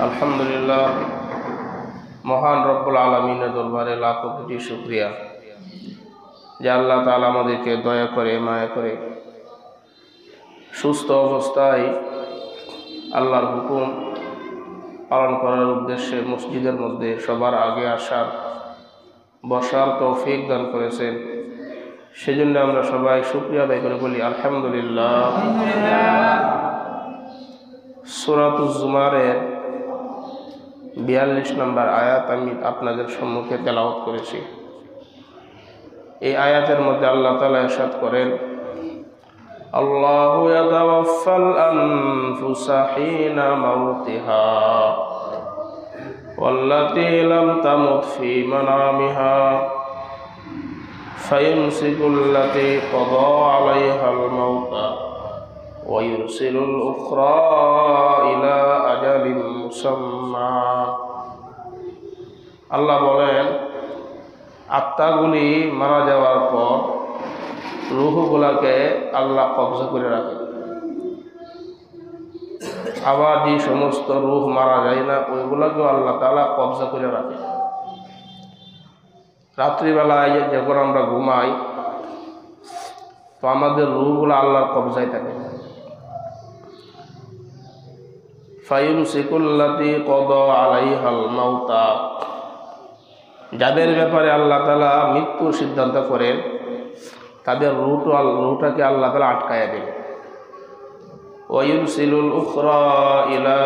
আলহামদুলিল্লাহ, মহান রব্বুল আলামিনের দরবারে লাখো কোটি শুকরিয়া যে আল্লাহ তাআলা আমাদেরকে দয়া করে মায়া করে সুস্থ অবস্থায় আল্লাহর হুকুম পালন করার উদ্দেশ্যে মসজিদের মধ্যে সবার আগে আসার বসার তৌফিক দান করেছেন। সেজন্য আমরা সবাই শুকরিয়া আদায় করে বলি আলহামদুলিল্লাহ। সূরাতুজ জুমারের 42 নম্বর আয়াত আমি আপনাদের সম্মুখে তেলাওয়াত করেছি। এই আয়াতের মধ্যে আল্লাহ তাআলা ইরশাদ করেন, আল্লাহু ইয়াতাওয়াফাল আনফুসা হিনা মাউতিহা ওয়াল্লাতী লাম তামুত ফি মানামিহা ফায়ুমসিকুল্লাতী ক্বাদা আলাইহাল মাউতা ওয়া ইউরসিলুল উখরা ইলা আজালিন মুসাম্মা। আল্লাহ বলেন, আত্মাগুলি মারা যাওয়ার পর রূহগুলাকে আল্লাহ কবজা করে রাখেন। আবার যে সমস্ত রূহ মারা যায় না ওইগুলাকেও আল্লাহ তাআলা কবজা করে রাখেন। রাত্রিবেলায় যখন আমরা ঘুমাই তো আমাদের রূহগুলো আল্লাহর কবজায় থাকে। ফায়ুমসিকুল্লাতী ক্বাদা আলাইহাল মাউতা, যাদের ব্যাপারে আল্লাহ তাআলা মৃত্যুর সিদ্ধান্ত করেন তাদের রূহটাকে আল্লাহ তাআলা আটকায়া দেন। ওয়া ইউরসিলুল উখরা ইলা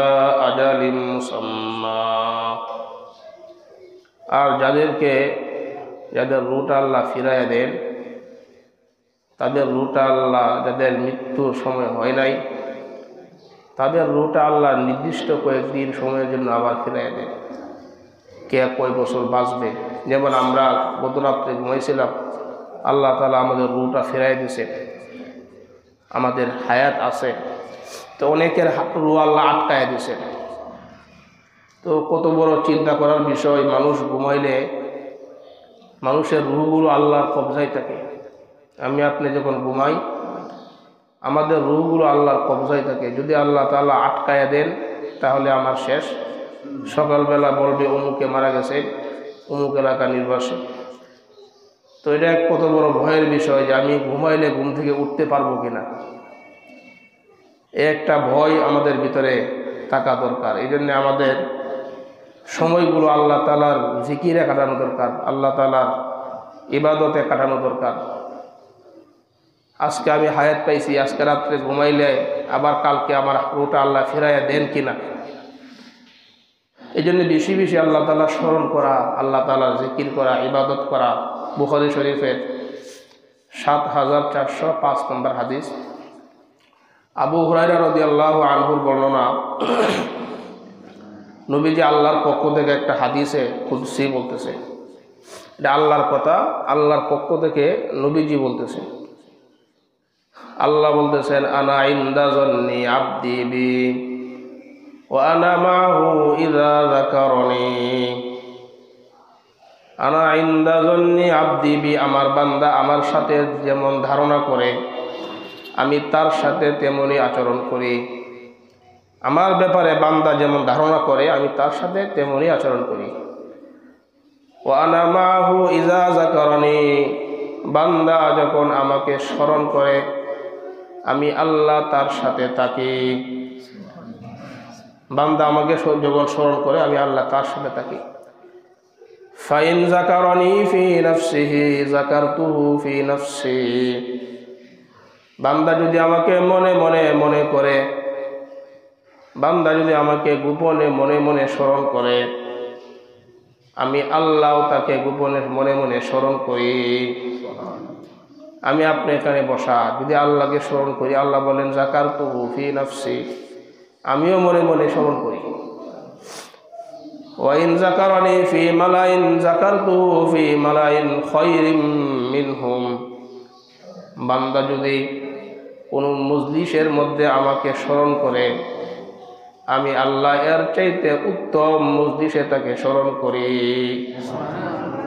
আজালিন মুসাম্মা, আর যাদের রূহটা আল্লাহ ফিরাইয়া দেন তাদের রূহটা আল্লাহ, যাদের মৃত্যুর সময় হয় নাই তাদের রূহটা আল্লাহ নির্দিষ্ট কয়েকদিন সময়ের জন্য আবার ফিরাইয়া দেন। কে কয় বছর বাঁচবে, যেমন আমরা গত রাত্রে ঘুমাইছিলাম, আল্লাহ তাআলা আমাদের রূহটা ফিরাই দিয়েছে, আমাদের হায়াত আছে। তো অনেকের রূহ আল্লাহ আটকায় দিয়েছে। তো কত বড় চিন্তা করার বিষয়, মানুষ ঘুমাইলে মানুষের রূহগুলো আল্লাহর কবজায় থাকে। আমি আপনি যখন ঘুমাই আমাদের রূহগুলো আল্লাহর কবজায় থাকে। যদি আল্লাহ তাআলা আটকায় দেন তাহলে আমার শেষ। সকালবেলা বলবে অমুকে মারা গেছে, অমুক এলাকা নির্বাসী। তো এটা কত বড় ভয়ের বিষয় যে আমি ঘুমাইলে ঘুম থেকে উঠতে পারবো কিনা, একটা ভয় আমাদের ভিতরে থাকা দরকার। এই জন্য আমাদের সময়গুলো আল্লাহ তাআলার জিকিরে কাটানো দরকার, আল্লাহ তাআলার ইবাদতে কাটানো দরকার। আজকে আমি হায়াত পাইছি, আজকে রাত্রে ঘুমাইলে আবার কালকে আমার রূহটা আল্লাহ ফিরাইয়া দেন কিনা। এই জন্য বেশি বেশি আল্লাহ তাআলা স্মরণ করা, আল্লাহ তাআলার জিকির করা, ইবাদত করা। বুখারী শরীফের 7405 নম্বর হাদিস, আবু হুরায়রা রাদিয়াল্লাহু আনহুর বর্ণনা। নবীজি আল্লাহর পক্ষ থেকে একটা হাদিসে কুদসি বলতেছে, এটা আল্লাহর কথা, আল্লাহর পক্ষ থেকে নবীজি বলতেছে। আল্লাহ বলতেছেন, আনা ইনদা যন্নি আবদি বি ওয়া আনা মাহু ইযা যাকারানি। আনা ইনদা যন্নি আবদি বি, আমার বান্দা আমার সাথে যেমন ধারণা করে আমি তার সাথে তেমনি আচরণ করি। আমার ব্যাপারে বান্দা যেমন ধারণা করে আমি তার সাথে তেমনি আচরণ করি। ওয়া আনা মাহু ইযা যাকারানি, বান্দা যখন আমাকে স্মরণ করে আমি আল্লাহ তার সাথে থাকি। বান্দা আমাকে যখন স্মরণ করে আমি আল্লাহ তার সাথে থাকি। ফাইন যাকারানি ফি নাফসিহি যাকারতুহু ফি নাফসি, বান্দা যদি আমাকে মনে মনে মনে করে, বান্দা যদি আমাকে গোপনে মনে মনে স্মরণ করে আমি আল্লাহ তাকে গোপনে মনে মনে স্মরণ করি। আমি আপনি এখানে বসা যদি আল্লাহকে স্মরণ করি, আল্লাহ বলেন যাকারতুহু ফি নাফসি, আমিও মনে মনে স্মরণ করি। ওয়া ইন যাকারানি ফি মালাইন যাকারতুহু ফি মালাইন খায়রিম মিনহুম, বান্দা যদি কোন মজলিসের মধ্যে আমাকে স্মরণ করে আমি আল্লাহ এর চাইতে উত্তম মজলিসে তাকে স্মরণ করি।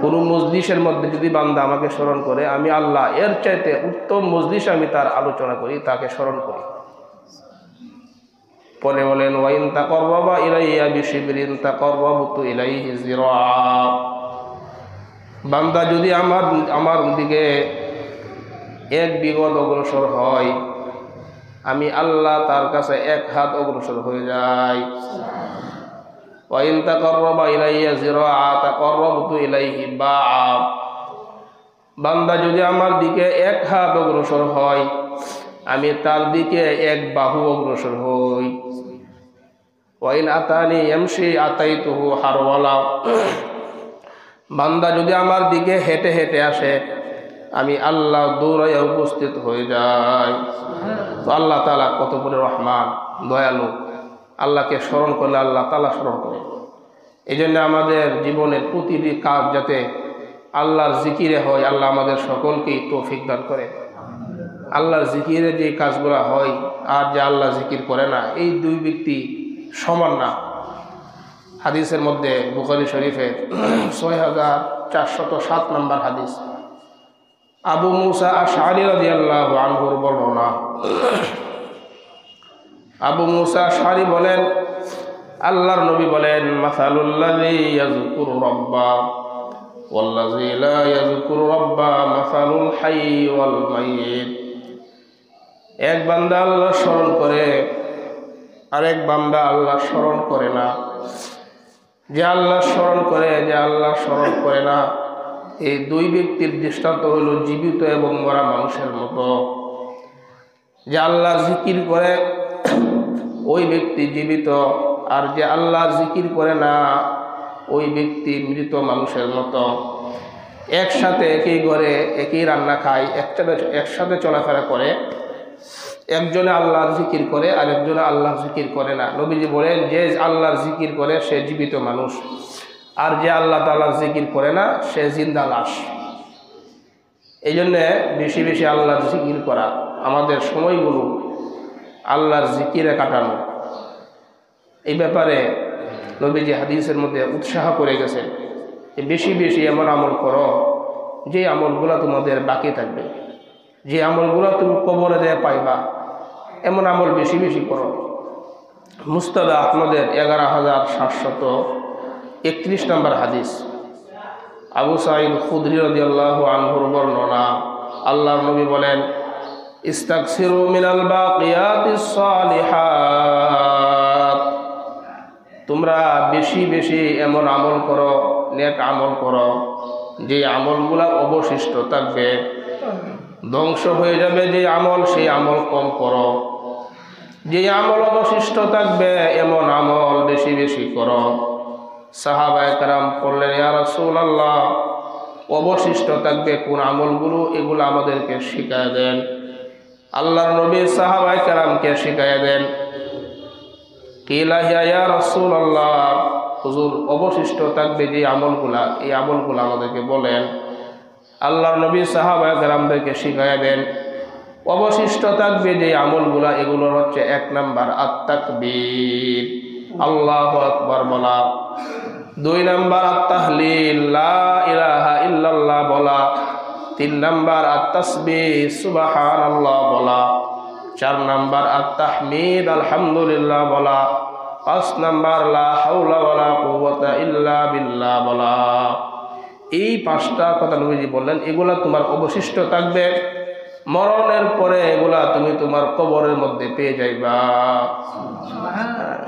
কোন মজলিসের মধ্যে যদি বান্দা আমাকে স্মরণ করে আমি আল্লাহ এর চাইতে উত্তম মজলিস আমি তার আলোচনা করি, তাকে স্মরণ করি। পরে বলেন ওয়াইন তাকাররাবা ইলাইয়া বিশিবরিন তাকাররাবতু ইলাইহি যিরাআ। বান্দা যদি আমার দিকে এক বিঘত অগ্রসর হয়, আমি আল্লাহ তার কাছে এক হাত অগ্রসর হয়ে যাই। ওয়াইন তাকাররাবা ইলাইয়া যিরাআ তাকাররাবতু ইলাইহি বাআ। বান্দা যদি আমার দিকে এক হাত অগ্রসর হয়, আমি তার দিকে এক বাহু অগ্রসর হই। ওয়াইন আতানি ইয়ামশি আতাইতুহু হারওয়ালা। বান্দা যদি আমার দিকে হেঁটে হেঁটে আসে, আমি আল্লাহ দৌড়াইয়া উপস্থিত হয়ে যাই। তো আল্লাহ তাআলা কত বড় রহমান, দয়ালু। আল্লাহকে স্মরণ করলে আল্লাহ তাআলা স্মরণ করে। এই জন্য আমাদের জীবনের প্রতিটি কাজ যাতে আল্লাহর জিকিরে হয়, আল্লাহ আমাদের সকলকেই তৌফিক দান করে। আল্লাহর জিকিরে যে কাজগুলো হয় আর যে আল্লাহ জিকির করে না, এই দুই ব্যক্তি সমান না। হাদিসের মধ্যে বুখারী শরীফের 6407 নম্বর হাদিস, আবু মুসা আশআরী রাদিয়াল্লাহু আনহুর বর্ণনা। আবু মুসা আশআরী বলেন, আল্লাহর নবী বলেন, মাসালুল্লাযী ইয়াযকুরু রাব্বা ওয়াল্লাযী লা ইয়াযকুরু রাব্বা মাসালুল হায়্যি ওয়াল মাইয়িত। এক বান্দা আল্লাহ স্মরণ করে, আরেক বান্দা আল্লাহ স্মরণ করে না। যে আল্লাহ স্মরণ করে, যে আল্লাহ স্মরণ করে না, এই দুই ব্যক্তির দৃষ্টান্ত হইল জীবিত এবং মরা মানুষের মতো। যে আল্লাহ জিকির করে ওই ব্যক্তি জীবিত, আর যে আল্লাহ জিকির করে না ওই ব্যক্তি মৃত মানুষের মতো। একসাথে একই ঘরে একই রান্না খায়, একসাথে চলাফেরা করে, একজনে আল্লাহর জিকির করে আর একজনে আল্লাহর জিকির করে না। নবীজি বলেন, যে আল্লাহর জিকির করে সে জীবিত মানুষ, আর যে আল্লাহ তাআলার জিকির করে না সে জিন্দা লাশ। এই জন্যে বেশি বেশি আল্লাহর জিকির করা, আমাদের সময়গুলো আল্লাহর জিকিরে কাটানো, এই ব্যাপারে নবীজি হাদিসের মধ্যে উৎসাহ করে গেছেন যে বেশি বেশি এমন আমল করো যে আমলগুলো তোমাদের বাকি থাকবে, যে আমলগুলো তুমি কবরে দেয়া পাইবা, এমন আমল বেশি বেশি করো। মুস্তাদ আহমদের 11731 নম্বর হাদিস, আবু সাঈদ খুদরি রাদিয়াল্লাহু আনহুর বর্ণনা। আল্লাহর নবী বলেন, ইস্তাগসিরু মিনাল বাকিয়াতিস সালিহাত। তোমরা বেশি বেশি এমন আমল করো, নেক আমল করো, যে আমলগুলা অবশিষ্ট থাকবে, ধ্বংস হয়ে যাবে যে আমল, সেই আমল কম করো। যে আমল অবশিষ্ট থাকবে এমন আমল বেশি বেশি করো। সাহাবায়ে কেরাম বললেন, ইয়া রাসূলুল্লাহ, অবশিষ্ট থাকবে কোন আমলগুলো, এগুলো আমাদেরকে শিখায় দেন। আল্লাহর নবী সাহাবায়ে কেরামকে শিখায় দেন। কিলা ইয়া রাসূলুল্লাহ, হুজুর অবশিষ্ট থাকবে যে আমলগুলা, এই আমলগুলো আমাদেরকে বলেন। আল্লাহর নবী সাহাবায়ে কেরামদেরকে শিখায় দেন, অবশিষ্ট থাকবে যে আমলগুলা, এগুলোর হচ্ছে 1 নাম্বার আত-তাকবীর, আল্লাহু আকবার বলা। 2 নাম্বার আত-তাহলিল, লা ইলাহা ইল্লাল্লাহ বলা। 3 নাম্বার আত-তাসবিহ, সুবহানাল্লাহ বলা। 4 নাম্বার আত-তাহমিদ, আলহামদুলিল্লাহ বলা। 5 নাম্বার লা হাওলা ওয়ালা কুওয়াতা ইল্লা বিল্লাহ বলা। এই 5টা কথা নবীজি বললেন, এগুলা তোমার অবশিষ্ট থাকবে, মরণের পরে এগুলা তুমি তোমার কবরের মধ্যে পেয়ে যাইবা।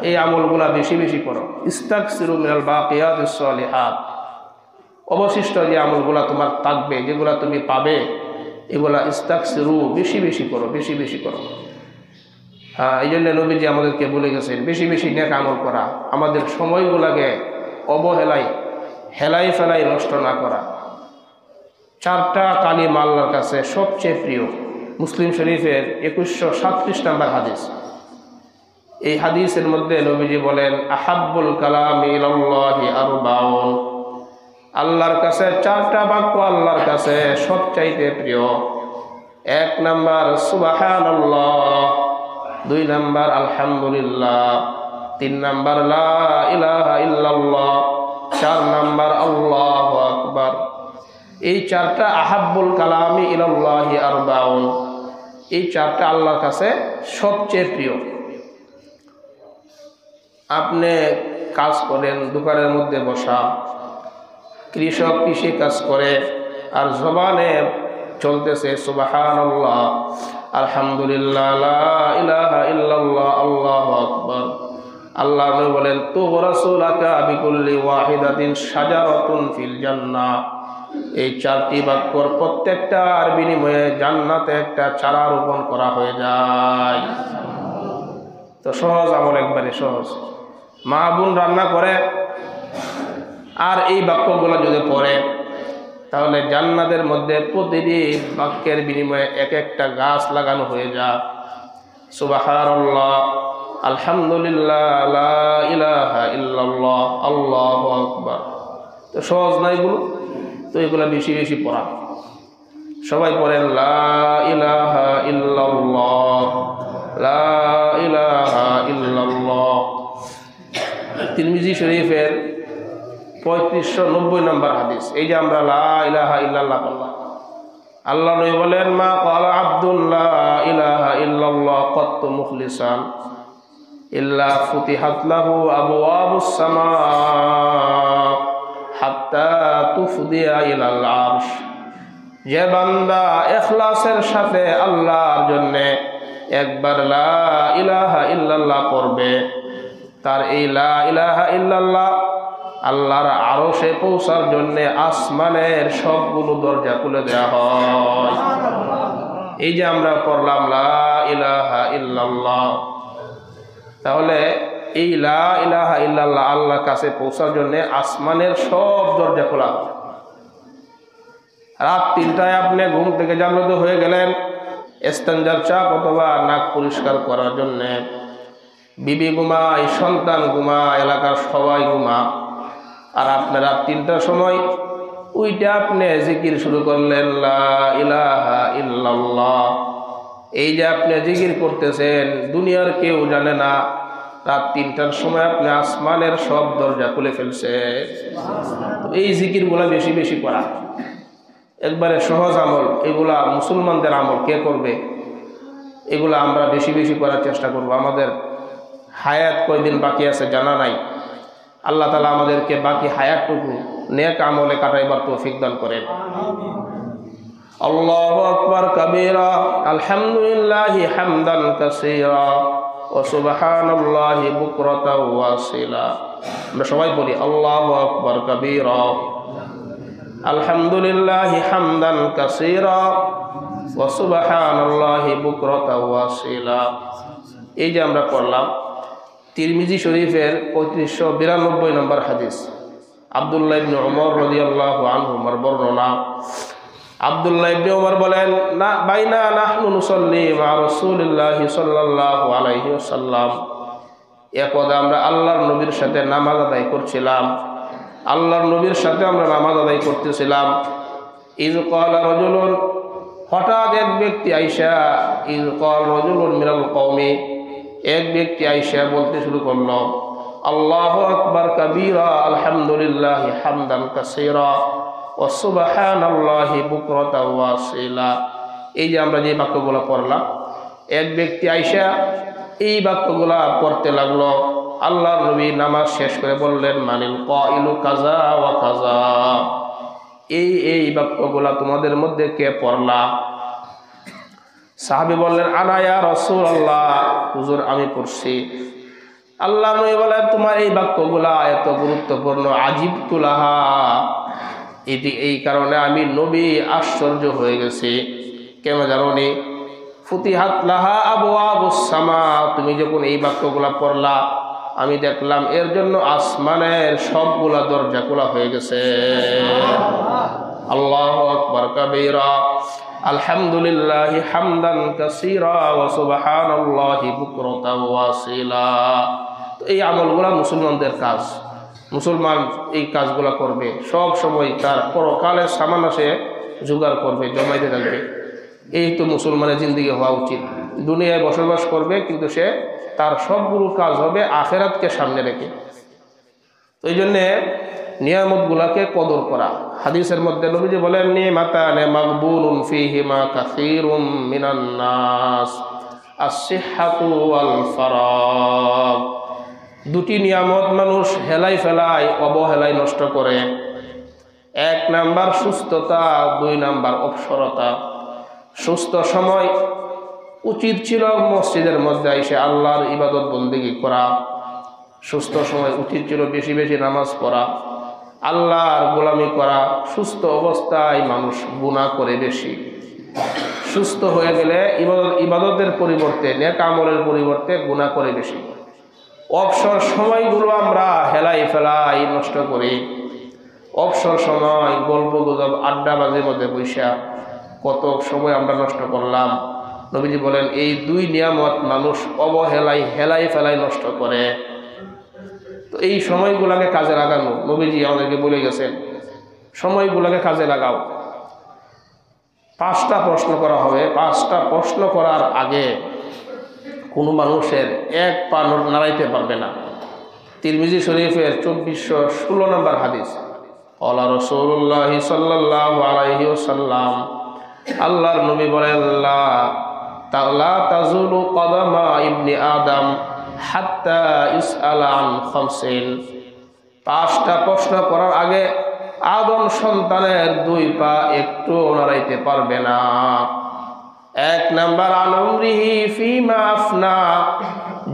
এই আমলগুলা বেশি বেশি করো। ইস্তাগসিরু মিনাল বাকিয়াতিস সালিহাত। অবশিষ্ট যে আমলগুলা তোমার থাকবে, যেগুলা তুমি পাবে, এগুলা ইস্তাগসিরু, বেশি বেশি করো, বেশি বেশি করো। হ্যাঁ, এই জন্য নবীজি আমাদেরকে বলে গেছেন বেশি বেশি নেক আমল করা, আমাদের সময়গুলাকে অবহেলায় হেলাই ফেলাই নষ্ট না করা। 4টা কালিমা আল্লাহর কাছে সবচেয়ে প্রিয়। মুসলিম শরীফের 2137 নম্বর হাদিস। এই হাদিসের মধ্যে নবীজি বলেন, আহাব্বুল কালামি ইলাল্লাহি আরবাউন। আল্লাহর কাছে 4টা বাক্য আল্লাহর কাছে সবচাইতে প্রিয়। 1 নাম্বার সুবহানাল্লাহ, 2 নাম্বার আলহামদুলিল্লাহ, 3 নাম্বার লা ইলাহা ইল্লাল্লাহ, 4 নাম্বার আল্লাহু আকবার। এই 4টা আহাব্বুল কালামি ইলাল্লাহি আরবাউন, এই 4টা আল্লাহর কাছে সবচেয়ে প্রিয়। আপনি কাজ করেন, দোকানের মধ্যে বসা, কৃষক কৃষি কাজ করে, আর জবানে চলতেছে সুবহানাল্লাহ, আলহামদুলিল্লাহ, লা ইলাহা ইল্লাল্লাহ, আল্লাহু আকবার। আল্লাহ বলেন তুগরাসুলাকা বিকুল্লি ওয়াহিদাতিন শাজারাতুন ফিল জান্নাহ। এই চারটি বাক্যর প্রত্যেকটার বিনিময়ে জান্নাতে একটা চারা রোপণ করা হয়ে যায়। তো সহজ আমল, একবারে সহজ। মা বোন রান্না করে আর এই বাক্যগুলো যদি পড়ে, তাহলে জান্নাতের মধ্যে প্রতিটি বাক্যের বিনিময়ে এক একটা গাছ লাগানো হয়ে যায়। সুবহানাল্লাহ, আলহামদুলিল্লাহ, লা ইলাহা ইল্লাল্লাহ, আল্লাহু আকবার। তো সহজ না এগুলো? তো এগুলো বেশি বেশি পড়া। সবাই পড়েন লা ইলাহা ইল্লাল্লাহ, লা ইলাহা ইল্লাল্লাহ। তিরমিজি শরীফের 3590 নম্বর হাদিস। এই যে আমরা লা ইলাহা ইল্লাল্লাহ বললাম, আল্লাহ নবী বলেন মা ক্বালা আব্দুল লা ইলাহা ইল্লাল্লাহ ক্বাত্তু মুখলিসান ইল্লা ফুতিহাত লাহু আবওয়াবুস সামা হাত্তা তুফদিয়া ইলাল আরশ। যে বান্দা ইখলাসের সাথে আল্লাহর জন্য একবার লা ইলাহা ইল্লাল্লাহ পড়বে, তার এই লা ইলাহা ইল্লাল্লাহ আল্লাহর আরশে পৌঁছার জন্য আসমানের সবগুলো দরজা খুলে দেওয়া হয়। এই যে আমরা পড়লাম লা ইলাহা ইল্লাল্লাহ, তাহলে এই লা ইলাহা ইল্লাল্লাহ আল্লাহর কাছে পৌঁছার জন্য আসমানের সব দরজা খোলা হয়। রাত 3টায় আপনি ঘুম থেকে জাগ্রত হয়ে গেলেন ইস্তেঞ্জার চাপ অথবা নাক পরিষ্কার করার জন্য। বিবি ঘুমায়, সন্তান ঘুমায়, এলাকার সবাই ঘুমা, আর আপনি রাত 3টার সময় ওইটা আপনি জিকির শুরু করলেন লা ইলাহা ইল্লাল্লাহ। এই যে আপনি জিকির করতেছেন, দুনিয়ার কেউ জানে না রাত 3টার সময় আপনি আসমানের সব দরজা খুলে ফেলছে। এই জিকিরগুলা বেশি বেশি করা, একবারে সহজ আমল। এগুলা মুসলমানদের আমল, কে করবে? এগুলা আমরা বেশি বেশি করার চেষ্টা করব। আমাদের হায়াত কয়দিন বাকি আছে জানা নাই। আল্লাহ তাআলা আমাদেরকে বাকি হায়াতটুকু নেক আমলে কাটাইবার তৌফিক দান করেন। আল্লাহু আকবার কাবীরা, আলহামদুলিল্লাহি হামদান কাসীরা ওয়া সুবহানাল্লাহি বুকরাতাও ওয়া আসীলা। আমরা সবাই বলি আল্লাহু আকবার কাবীরা, আলহামদুলিল্লাহি হামদান কাসীরা ওয়া সুবহানাল্লাহি বুকরাতাও ওয়া আসীলা। এই যে আমরা পড়লাম তিরমিজি শরীফের 3592 নম্বর হাদিস। আব্দুল্লাহ ইবনে ওমর রাদিয়াল্লাহু আনহুমার বর্ণনা। আব্দুল্লাহ ইবনে ওমর বলেন না বাইনা নাহনু নুসাল্লি মা রাসূলিল্লাহি সাল্লাল্লাহু আলাইহি ওয়াসাল্লাম। একদা আমরা আল্লাহর নবীর সাথে নামাজ আদায় করছিলাম। আল্লাহর নবীর সাথে আমরা নামাজ আদায় করতেছিলাম। ইয ক্বালা রাজুলুন, হঠাৎ এক ব্যক্তি আইসা, ইয ক্বালা রাজুলুন মিনাল কওমি, এক ব্যক্তি আইসা বলতে শুরু করলো আল্লাহু আকবার কাবীরা, আলহামদুলিল্লাহি হামদান কাসীরা ওয়া সুবহানাল্লাহি বুকরাতাও ওয়া আসীলা। এই যে আমরা যে বাক্যগুলো পড়লাম, এক ব্যক্তি আইসা এই বাক্যগুলা পড়তে লাগলো। আল্লাহর নবী নামাজ শেষ করে বললেন মানিল কাইলু কাযা ওয়া কাযা। এই বাক্যগুলা তোমাদের মধ্যে কে পড়লা? সাহাবী বললেন আনা ইয়া রাসূলুল্লাহ, হুজুর আমি পড়ছি। আল্লাহ নবী বলেন তোমার এই বাক্যগুলা এত গুরুত্বপূর্ণ, আজিবতু লাহা, এটি এই কারণে আমি নবী আশ্চর্য হয়ে গেছি। কেন জানোনি? ফুতিহাত লাহা আবওয়াবুস সামা, তুমি যখন এই বাক্যগুলা পড়লা আমি দেখলাম এর জন্য আসমানের সবগুলা দরজা খোলা হয়ে গেছে। আল্লাহু আকবার কাবীরা, আলহামদুলিল্লাহি হামদান কাসীরা ওয়া সুবহানাল্লাহি বুকরাতাও ওয়া আসীলা। তো এই আমলগুলা মুসলমানদের কাজ। মুসলমান এই কাজগুলা করবে, সব সময় তার পরকালের সামান সে জোগাড় করবে, জমাইতে থাকবে। এই তো মুসলমানের জিন্দেগি হওয়া উচিত। দুনিয়ায় বসবাস করবে কিন্তু সে তার সবগুলো কাজ হবে আখিরাতকে সামনে রেখে। তো এই জন্যে নিয়ামতগুলাকে কদর করা। হাদিসের মধ্যে নবীজি বলেন নিমাতানে মাগবুনুন ফীহিমা কাসীরুম মিনান নাস, আস-সিহহাতু ওয়াল ফারাগ। দুটি নিয়ামত মানুষ হেলাই ফেলায়, অবহেলায় নষ্ট করে। 1 নাম্বার সুস্থতা, 2 নাম্বার অবসরতা। সুস্থ সময় উচিত ছিল মসজিদের মধ্যে এসে আল্লাহর ইবাদত বন্দেগী করা। সুস্থ সময় উচিত ছিল বেশি বেশি নামাজ পড়া, আল্লাহর গোলামি করা। সুস্থ অবস্থায় মানুষ গুনাহ করে বেশি। সুস্থ হয়ে গেলে ইবাদতের পরিবর্তে, নেক আমলের পরিবর্তে গুনাহ করে বেশি। অবসর সময়গুলো আমরা হেলাই ফেলাই নষ্ট করি। অবসর সময় গল্প গুজব আড্ডাবাজির মধ্যে বৈশা কত সময় আমরা নষ্ট করলাম। নবীজি বলেন এই 2 নিয়ামত মানুষ অবহেলায় হেলাই ফেলাই নষ্ট করে। তো এই সময়গুলোকে কাজে লাগানো, নবীজি আমাদেরকে বলে গেছেন সময়গুলোকে কাজে লাগাও। 5টা প্রশ্ন করা হবে। 5টা প্রশ্ন করার আগে কোনো মানুষের 1 পা নাড়াইতে পারবে না। তিরমিজি শরীফের 2416 নম্বর হাদিস, ক্বালা রাসূলুল্লাহ সাল্লাল্লাহু আলাইহি ওয়াসাল্লাম, আল্লাহর নবী বলেন লা তাযুলু কদামা ইবনি আদম হাত্তা ইসআলা আন খামসিন। 5টা প্রশ্ন করার আগে আদম সন্তানের 2 পা একটু নাড়াইতে পারবে না। 1 নাম্বার আন উমরিহি ফিমা আফনা,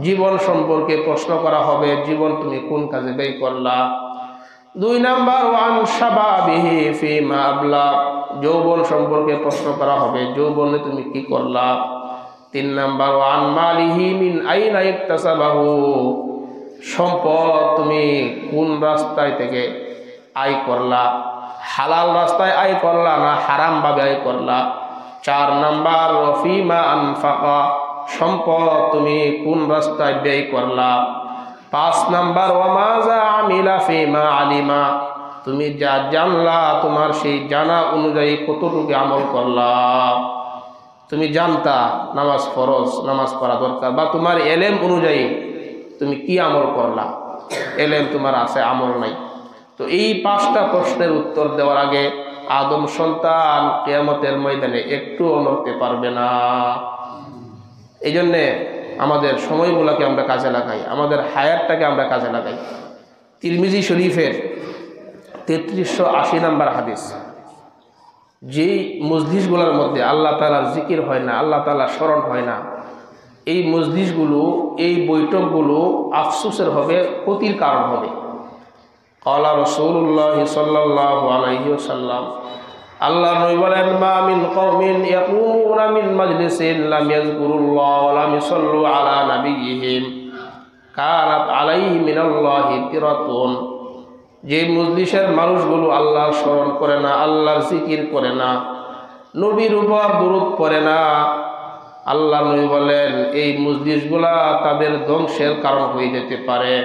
জীবন সম্পর্কে প্রশ্ন করা হবে, জীবন তুমি কোন কাজে ব্যয় করলা। 2 নাম্বার ওয়ান শাবাবিহি ফিমা আবলা, যৌবন সম্পর্কে প্রশ্ন করা হবে, যৌবনে তুমি কি করলা। 3 নাম্বার ওয়ান মালিহি মিন আইনা ইকতাসাবাহু, সম্পদ তুমি কোন রাস্তায় থেকে আয় করলা, হালাল রাস্তায় আয় করলা না হারাম ভাবে আয় করলা। 4 নাম্বার ফিমা আনফাকা, সম্পদ তুমি কোন রাস্তায় ব্যয় করলা। 5 নাম্বার ওয়ামাযা আমিলা ফিমা আলিমা, তুমি যা জানলা তোমার সেই জানা অনুযায়ী কতটুকু আমল করলা। তুমি জানতা নামাজ ফরজ, নামাজ পড়া দরকার, বা তোমার এলেম অনুযায়ী তুমি কি আমল করলা। এলেম তোমার আছে, আমল নাই। তো এই 5টা প্রশ্নের উত্তর দেওয়ার আগে আদম সন্তান কিয়ামতের ময়দানে একটু নড়তে পারবে না। এই জন্যে আমাদের সময়গুলোকে আমরা কাজে লাগাই, আমাদের হায়াতটাকে আমরা কাজে লাগাই। তিরমিজি শরীফের 3380 নম্বর হাদিস, যেই মজলিসগুলোর মধ্যে আল্লাহ তাআলার জিকির হয় না, আল্লাহ তাআলার স্মরণ হয় না, এই মজলিসগুলো, এই বৈঠকগুলো আফসোসের হবে, ক্ষতির কারণ হবে। ক্বালা রাসূলুল্লাহ সাল্লাল্লাহু আলাইহি ওয়াসাল্লাম, আল্লাহর নবী বলেন মা মিন কওমিন ইয়াকুমুনা মিন মাজলিসিন লাম ইয়াযকুরুল্লাহ ওয়া লাম ইসাল্লু আলা নাবিয়্যিহিম কানাত আলাইহি মিনাল্লাহি তিরাতুন, যে মজলিসের মানুষগুলো আল্লাহর স্মরণ করে না, আল্লাহর জিকির করে না, নবীর উপর দুরূদ পড়ে না, আল্লাহর নবী বলেন এই মজলিসগুলা তাদের ধ্বংসের কারণ হয়ে যেতে পারে।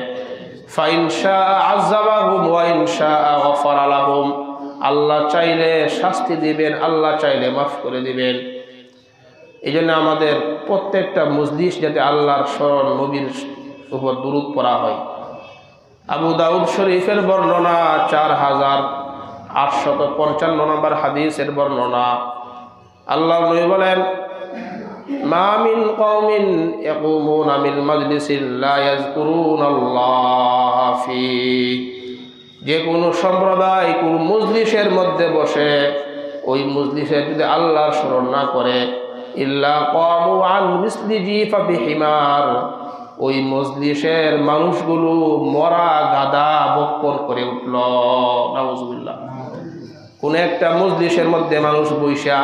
ফাইন শাআ আযাবাহুম ওয়া ইন শাআ গফারা লাহুম, আল্লাহ চাইলে শাস্তি দিবেন, আল্লাহ চাইলে মাফ করে দিবেন। এই জন্য আমাদের প্রত্যেকটা মজলিস যাতে আল্লাহর স্মরণ, নবীর উপর দুরূদ পড়া হয়। আবু দাউদ শরীফের বর্ণনা 4855 নম্বর হাদিসের বর্ণনা, আল্লাহর নবী বলেন মা মিন কওমিন ইয়াকুমুনা মিন মাজলিসিন লা ইয়াযকুরুনাল্লাহ ফি, যে কোনো সম্প্রদায় কোন মজলিসের মধ্যে বসে ওই মজলিসে যদি আল্লাহর স্মরণ না করে, ইল্লা কামু আন মিসলি জিফাতি হিমার, ওই মজলিসের মানুষগুলো মরা গাদা বক্ষণ করে উঠল। নাউজুবিল্লাহ। কোন একটা মজলিসের মধ্যে মানুষ বৈশা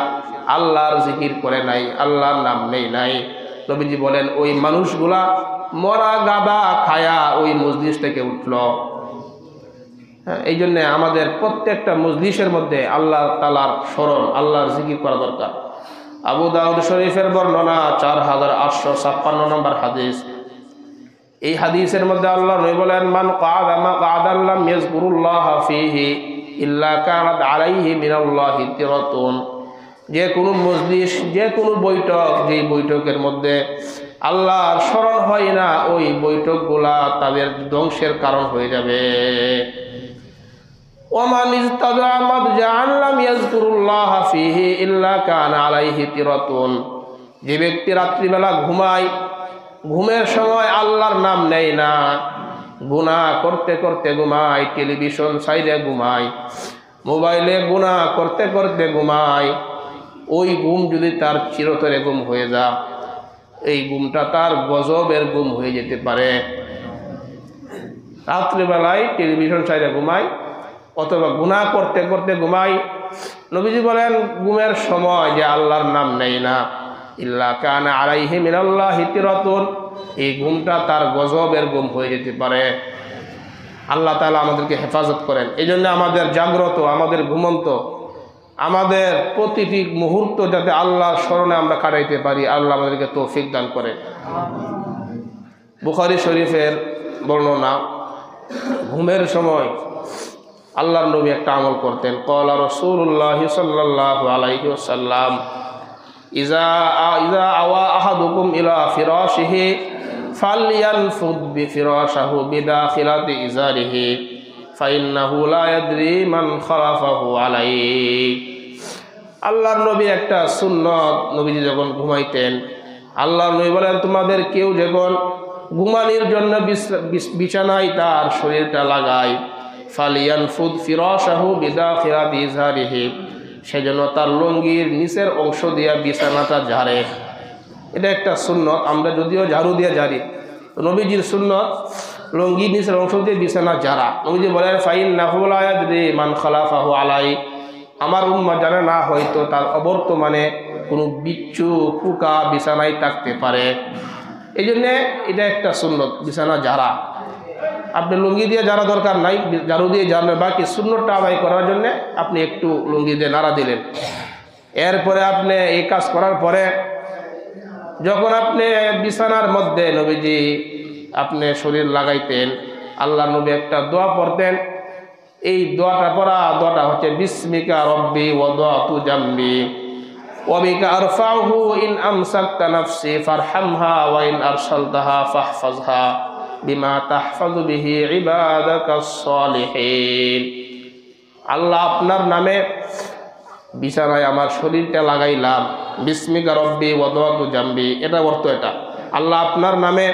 আল্লাহর জিকির করে নাই, আল্লাহর নাম নেই নাই, নবীজি বলেন ওই মানুষগুলা মরা গাদা খায়া ওই মজলিস থেকে উঠল। এই জন্যে আমাদের প্রত্যেকটা মজলিসের মধ্যে আল্লাহ তাআলার স্মরণ, আল্লাহর জিকির করা দরকার। আবু দাউদ শরীফের বর্ণনা 4856 নম্বর হাদিস, এই হাদিসের মধ্যে আল্লাহ নবী বলেন মান ক্বাদা মাকআদান লাম ইয়াযকুরুল্লাহ ফীহি ইল্লা কানাত আলাইহি মিনাল্লাহি তিরাতুন, যে কোনো মজলিস, যে কোনো বৈঠক, যেই বৈঠকের মধ্যে আল্লাহর স্মরণ হয় না, ওই বৈঠকগুলা তাদের ধ্বংসের কারণ হয়ে যাবে। ওমান ইজতাদা মাদজাআন লাম ইয়াযকুরুল্লাহ ফীহি ইল্লা কানা আলাইহি তিরাতুন, যে ব্যক্তি রাত্রিবেলা ঘুমায়, ঘুমের সময় আল্লাহর নাম নেয় না, গুনাহ করতে করতে ঘুমায়, টেলিভিশন সাইডে ঘুমায়, মোবাইলে গুনাহ করতে করতে ঘুমায়, ওই ঘুম যদি তার চিরতরে ঘুম হয়ে যায়, এই ঘুমটা তার গজবের ঘুম হয়ে যেতে পারে। রাত্রিবেলায় টেলিভিশন সাইডে ঘুমায় অথবা গুনাহ করতে করতে ঘুমায়, নবীজি বলেন ঘুমের সময় যে আল্লাহর নাম নেই না, ইল্লা কানা আলাইহি মিনাল্লাহি তিরাতুন, এই ঘুমটা তার গজবের ঘুম হয়ে যেতে পারে। আল্লাহ তাআলা আমাদেরকে হেফাজত করেন। এই জন্য আমাদের জাগ্রত, আমাদের ঘুমন্ত, আমাদের প্রতিটি মুহূর্ত যাতে আল্লাহর স্মরণে আমরা কাটাইতে পারি, আল্লাহ আমাদেরকে তৌফিক দান করে। বুখারী শরীফের বর্ণনা, ঘুমের সময় আল্লাহর নবী একটা আমল করতেন। ক্বালা রাসূলুল্লাহ সাল্লাল্লাহু আলাইহি ওয়াসাল্লাম, ইজা আওয়া আহাদুকুম ইলা ফিরাশিহি ফালয়ানফুদ বিফিরাশিহি বিদাখিলাতি ইজারিহি ফাইন্নাহু লা ইয়াদরি মান খালাফাহু আলাইহি। আল্লাহর নবী একটা সুন্নত, নবীজি যখন ঘুমাইতেন, আল্লাহর নবী বলেন তোমাদের কেউ যখন ঘুমানোর জন্য বিছানায় তার শরীরটা লাগায়, ফালিয়ানফুদ ফিরাশাহু বিদাখিলাতি ইজারিহি, সেজন্য তার লুঙ্গির নিচের অংশ দিয়া বিছানাটা ঝাড়ে। এটা একটা সুন্নত, আমরা যদিও ঝাড়ু দিয়ে ঝাড়ি, নবীজির সুন্নত লুঙ্গির নিচের অংশ দিয়ে বিছানা ঝাড়া। নবীজি বলেন ফাইন্নাহু লা ইয়াদরি মান খালাফাহু আলাই, আমার উম্মাহ জানে না হয়তো তার অবর্তমানে কোনো বিচ্ছু পোকা বিছানায় থাকতে পারে। এই জন্যে এটা একটা সুন্নত, বিছানা ঝাড়া। আপনি লুঙ্গি দিয়ে ঝাড়া দরকার নাই, ঝাড়ু দিয়ে ঝাড়লেন, বাকি সুন্নতটা আদায় করার জন্যে আপনি একটু লুঙ্গি দিয়ে নাড়া দিলেন। এরপরে আপনি এই কাজ করার পরে যখন আপনি বিছানার মধ্যে নবীজি আপনি শরীর লাগাইতেন, আল্লাহ নবী একটা দোয়া পড়তেন। এই দোয়াটা পড়া, দোয়াটা হচ্ছে বিসমিকা রব্বি ওয়াদাতু জামবি ওয়া বিকা আরফাউহু ইন আমসাকতা নাফসি ফারহামহা ওয়া ইন আরসালতাহা ফাহফাজহা বিমা তাহফাজু বিহি ইবাদাকাস সালিহিন। আল্লাহ আপনার নামে বিছানায় আমার শরীরটা লাগাইলাম, বিসমিকা রব্বি ওয়াদাতু জামবি, এটা অর্থ এটা, আল্লাহ আপনার নামে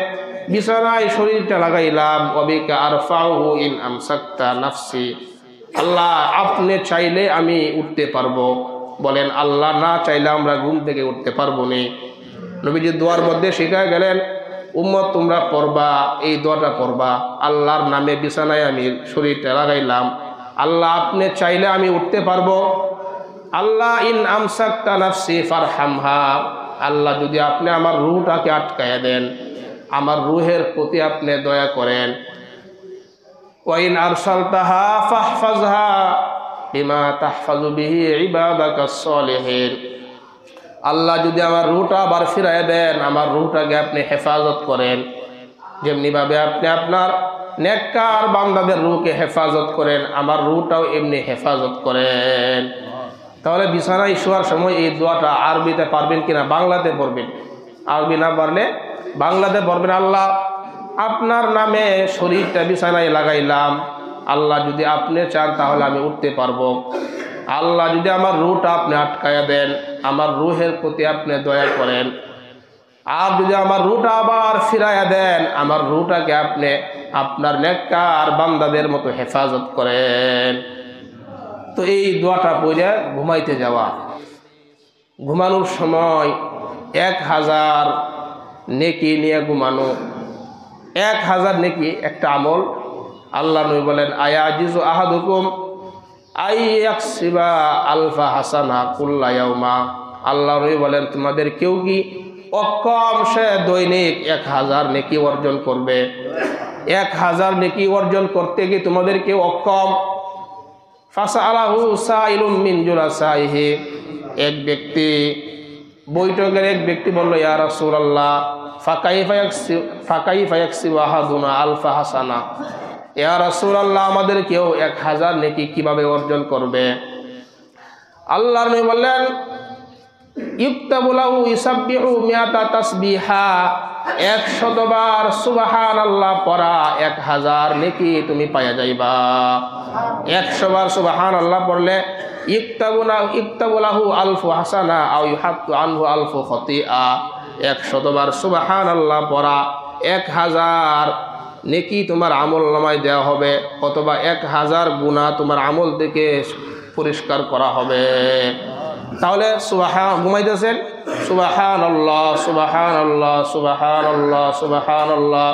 বিছানায় শরীরটা লাগাইলাম, ওয়া বিকা আরফাউহু ইন আমসাকতা নাফসি, আল্লাহ আপনি চাইলে আমি উঠতে পারবো। বলেন আল্লাহ না চাইলে আমরা ঘুম থেকে উঠতে পারবো না। নবীজি দোয়ার মধ্যে শিখায় গেলেন, উম্মত তোমরা পড়বা, এই দোয়াটা পড়বা, আল্লাহর নামে বিছানায় আমি শরীরটা লাগাইলাম, আল্লাহ আপনি চাইলে আমি উঠতে পারবো। আল্লাহ ইন আমসাকতা নাফসি ফারহামহা, আল্লাহ যদি আপনি আমার রূহটাকে আটকায়া দেন, আমার রূহের প্রতি আপনি দয়া করেন। ওয়া ইন আরসালতাহা ফাহফাজহা বিমা তাহফাজু বিহি ইবাদাকাস সালিহিন, আল্লাহ যদি আমার রূহটা আবার ফিরাইয়া দেন, আমার রূহটাকে আপনি হেফাজত করেন, যেমনিভাবে আপনি আপনার নেককার বান্দাদের রূহকে হেফাজত করেন, আমার রূহটাও এমনি হেফাজত করেন। তাহলে বিছানায় শোয়ার সময় এই দোয়াটা আরবিতে পারবেন কিনা, বাংলাতে পড়বেন, আরবি না পারলে বাংলাতে পড়বেন। আল্লাহ আপনার নামে শরীরটা বিছানায় লাগাইলাম, আল্লাহ যদি আপনি চান তাহলে আমি উঠতে পারবো। আল্লাহ যদি আমার রূহটা আপনি আটকায়া দেন, আমার রূহের প্রতি আপনি দয়া করেন। আর যদি আমার রূহটা আবার ফিরাইয়া দেন, আমার রূহটাকে আপনি আপনার নেককার বান্দাদের মতো হেফাজত করেন। তো এই দোয়াটা পড়ে ঘুমাইতে যাওয়া, ঘুমানোর সময় 1000 নেকি নিয়ে ঘুমানো। 1000 নেকি একটা আমল। আল্লাহ নবী বলেন আয়াজিজু আহাদুকুম আইয়াকসিবা আলফা হাসানা কুল্লা ইয়াউমা, আল্লাহ নবী বলেন তোমাদের কেউ কি অক্ষম সে দৈনিক 1000 নেকি অর্জন করবে? 1000 নেকি অর্জন করতে কি তোমাদের কেউ অক্ষম? ফাসালাহু সাইলুম মিন জুলাসাইহি, এক ব্যক্তি বৈঠকের এক ব্যক্তি বলল ইয়া রাসূলুল্লাহ ফাকাইফা ইয়াকসিবু আহাদুনা আলফা হাসানা, ইয়া রাসূলুল্লাহ আমাদের কেউ 1000 নেকি কিভাবে অর্জন করবে? আল্লাহর নবী বললেন ইউকতাবু লাহু ইসাব্বিহু মিআতা তাসবিহা, 100 বার সুবহানাল্লাহ পড়া 1000 নেকি তুমি পাইয়া যাইবা। 100 বার সুবহানাল্লাহ পড়লে ইউকতাবু লাহু আলফু হাসানা আও ইউহাত্তু আনহু আলফু খতিআ, 100 বার সুবহানাল্লাহ পড়া 1000 নেকি তোমার আমল নামায় দেওয়া হবে, অথবা 1000 গুনাহ তোমার আমল থেকে পরিষ্কার করা হবে। তাহলে ঘুমাইতেছেন সুবহানাল্লাহ সুবহানাল্লাহ সুবহানাল্লাহ সুবহানাল্লাহ,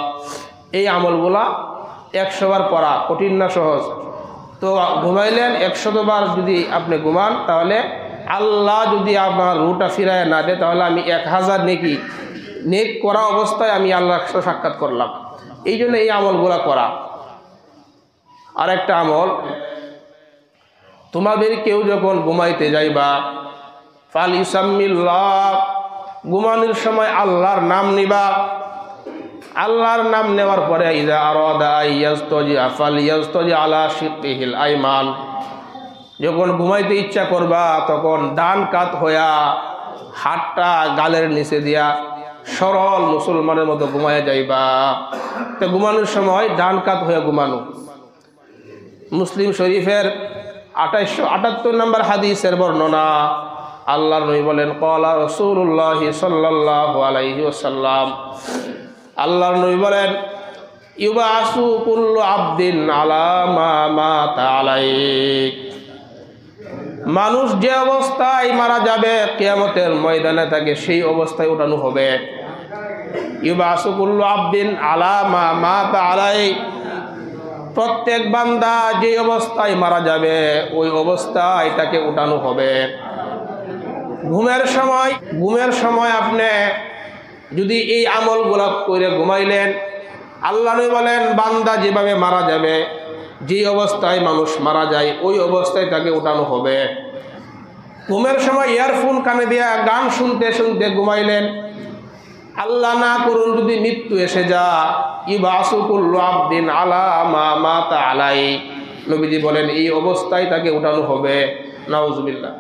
এই আমলগুলা 100 বার পড়া কঠিন না সহজ? তো ঘুমাইলেন 100 বার যদি আপনি ঘুমান, তাহলে আল্লাহ যদি আপনার রুটা ফিরায় না দেয়, তাহলে আমি 1000 নেক করা অবস্থায় আমি আল্লাহর সাথে সাক্ষাৎ করলাম। এই জন্য এই আমলগুলা করা। আর একটা আমল, তোমাদের কেউ যখন ঘুমাইতে যাইবা ফাল ইউসাম্মিল্লাহ, ঘুমানোর সময় আল্লাহর নাম নিবা। আল্লাহর নাম নেওয়ার পরে ইযা আরাদা ইয়াজতাজি ফালইয়াজতাজি আলা শিক্কিহিল আইমান, যখন ঘুমাইতে ইচ্ছা করবা তখন ডান কাত হইয়া হাতটা গালের নিচে দিয়া সরল মুসলমানের মতো ঘুমাইয়া যাইবা। তো ঘুমানোর সময় ডান কাত হইয়া ঘুমানো। মুসলিম শরীফের 2878 নম্বর হাদিসের বর্ণনা, আল্লাহর নবী বলেন ক্বালা রাসূলুল্লাহ সাল্লাল্লাহু আলাইহি ওয়াসাল্লাম, আল্লাহর নবী বলেন ইউবাসু কুল্লু আবদিন আলা মা মাতা আলাইহি, মানুষ যে অবস্থায় মারা যাবে কিয়ামতের ময়দানে তাকে সেই অবস্থায় উঠানো হবে। ইউবাসু কুল্লু আবদিন আলা মা মাতা আলাইহি, প্রত্যেক বান্দা যে অবস্থায় মারা যাবে ওই অবস্থায় তাকে উঠানো হবে। ঘুমের সময় আপনি যদি এই আমলগুলো করে ঘুমাইলেন, আল্লাহ নবী বলেন বান্দা যেভাবে মারা যাবে, যে অবস্থায় মানুষ মারা যায় ওই অবস্থায় তাকে উঠানো হবে। ঘুমের সময় ইয়ারফোন কানে দিয়া গান শুনতে শুনতে ঘুমাইলেন, আল্লাহ না করুন যদি মৃত্যু এসে যা, ইবাসু কুল্লু আবদিন আলা মা মাতা আলাইহি, নবীজি বলেন এই অবস্থায় তাকে উঠানো হবে। নাউজুবিল্লাহ।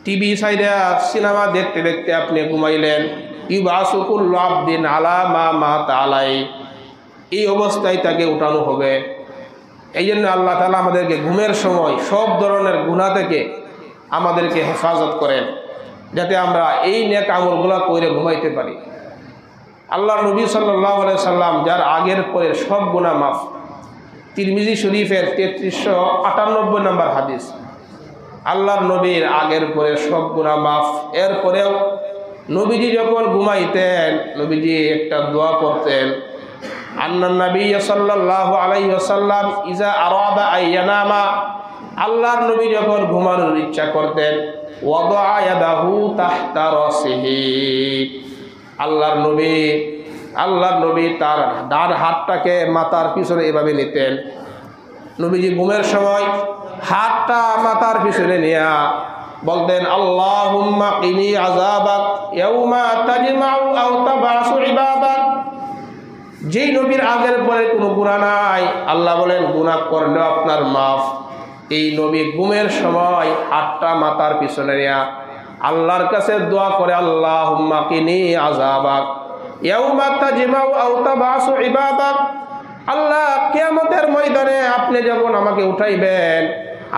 টিভি সাইডে সিনেমা দেখতে দেখতে আপনি ঘুমাইলেন, ইবাসু কুল্লু আবদিন আলা মা মাতা আলাইহি, এই অবস্থায় তাকে উঠানো হবে। এই জন্য আল্লাহ তাআলা আমাদেরকে ঘুমের সময় সব ধরনের গুনাহ থেকে আমাদেরকে হেফাজত করেন, যাতে আমরা এই নেক আমলগুলো করে ঘুমাইতে পারি। আল্লাহ নবী সাল্লাল্লাহু আলাইহি সাল্লাম যার আগের পরে সব গুনাহ মাফ। তিরমিজি শরীফের 3398 নম্বর হাদিস, আল্লাহর নবীর আগের পরে সব গুনাহ মাফ। এরপরেও নবীজি যখন ঘুমাইতেন নবীজি একটা দোয়া করতেন, আন্নান নবী সাল্লাল্লাহু আলাইহি ওয়াসাল্লাম ইজা আরাদা আইয়ানামা, আল্লাহর নবী যখন ঘুমানোর ইচ্ছা করতেন ওয়াদা ইয়াদাহু তাহতা রাসিহি, আল্লাহর নবী তার ডান হাতটাকে মাথার পিছনে এভাবে নিতেন। নবীজি ঘুমের সময় হাতটা মাথার পিছনে নিয়া বলতেন আল্লাহুম্মা কিনি আযাবাক ইয়াউমা তাজমাউ আও তাবাসু ইবাদাক। যেই নবীর আগের পরে কোনো গুনাহ নাই, আল্লাহ বলেন গুনাহ করলে আপনার মাফ। এই নবী ঘুমের সময় হাতটা মাথার পিছনে নিয়া আল্লাহর কাছে দোয়া করে আল্লাহুম্মা কিনি আযাবাক ইয়াউমা তাজমাউ আও তাবাসু ইবাদাক, আল্লাহ কিয়ামতের ময়দানে আপনি যখন আমাকে উঠাইবেন,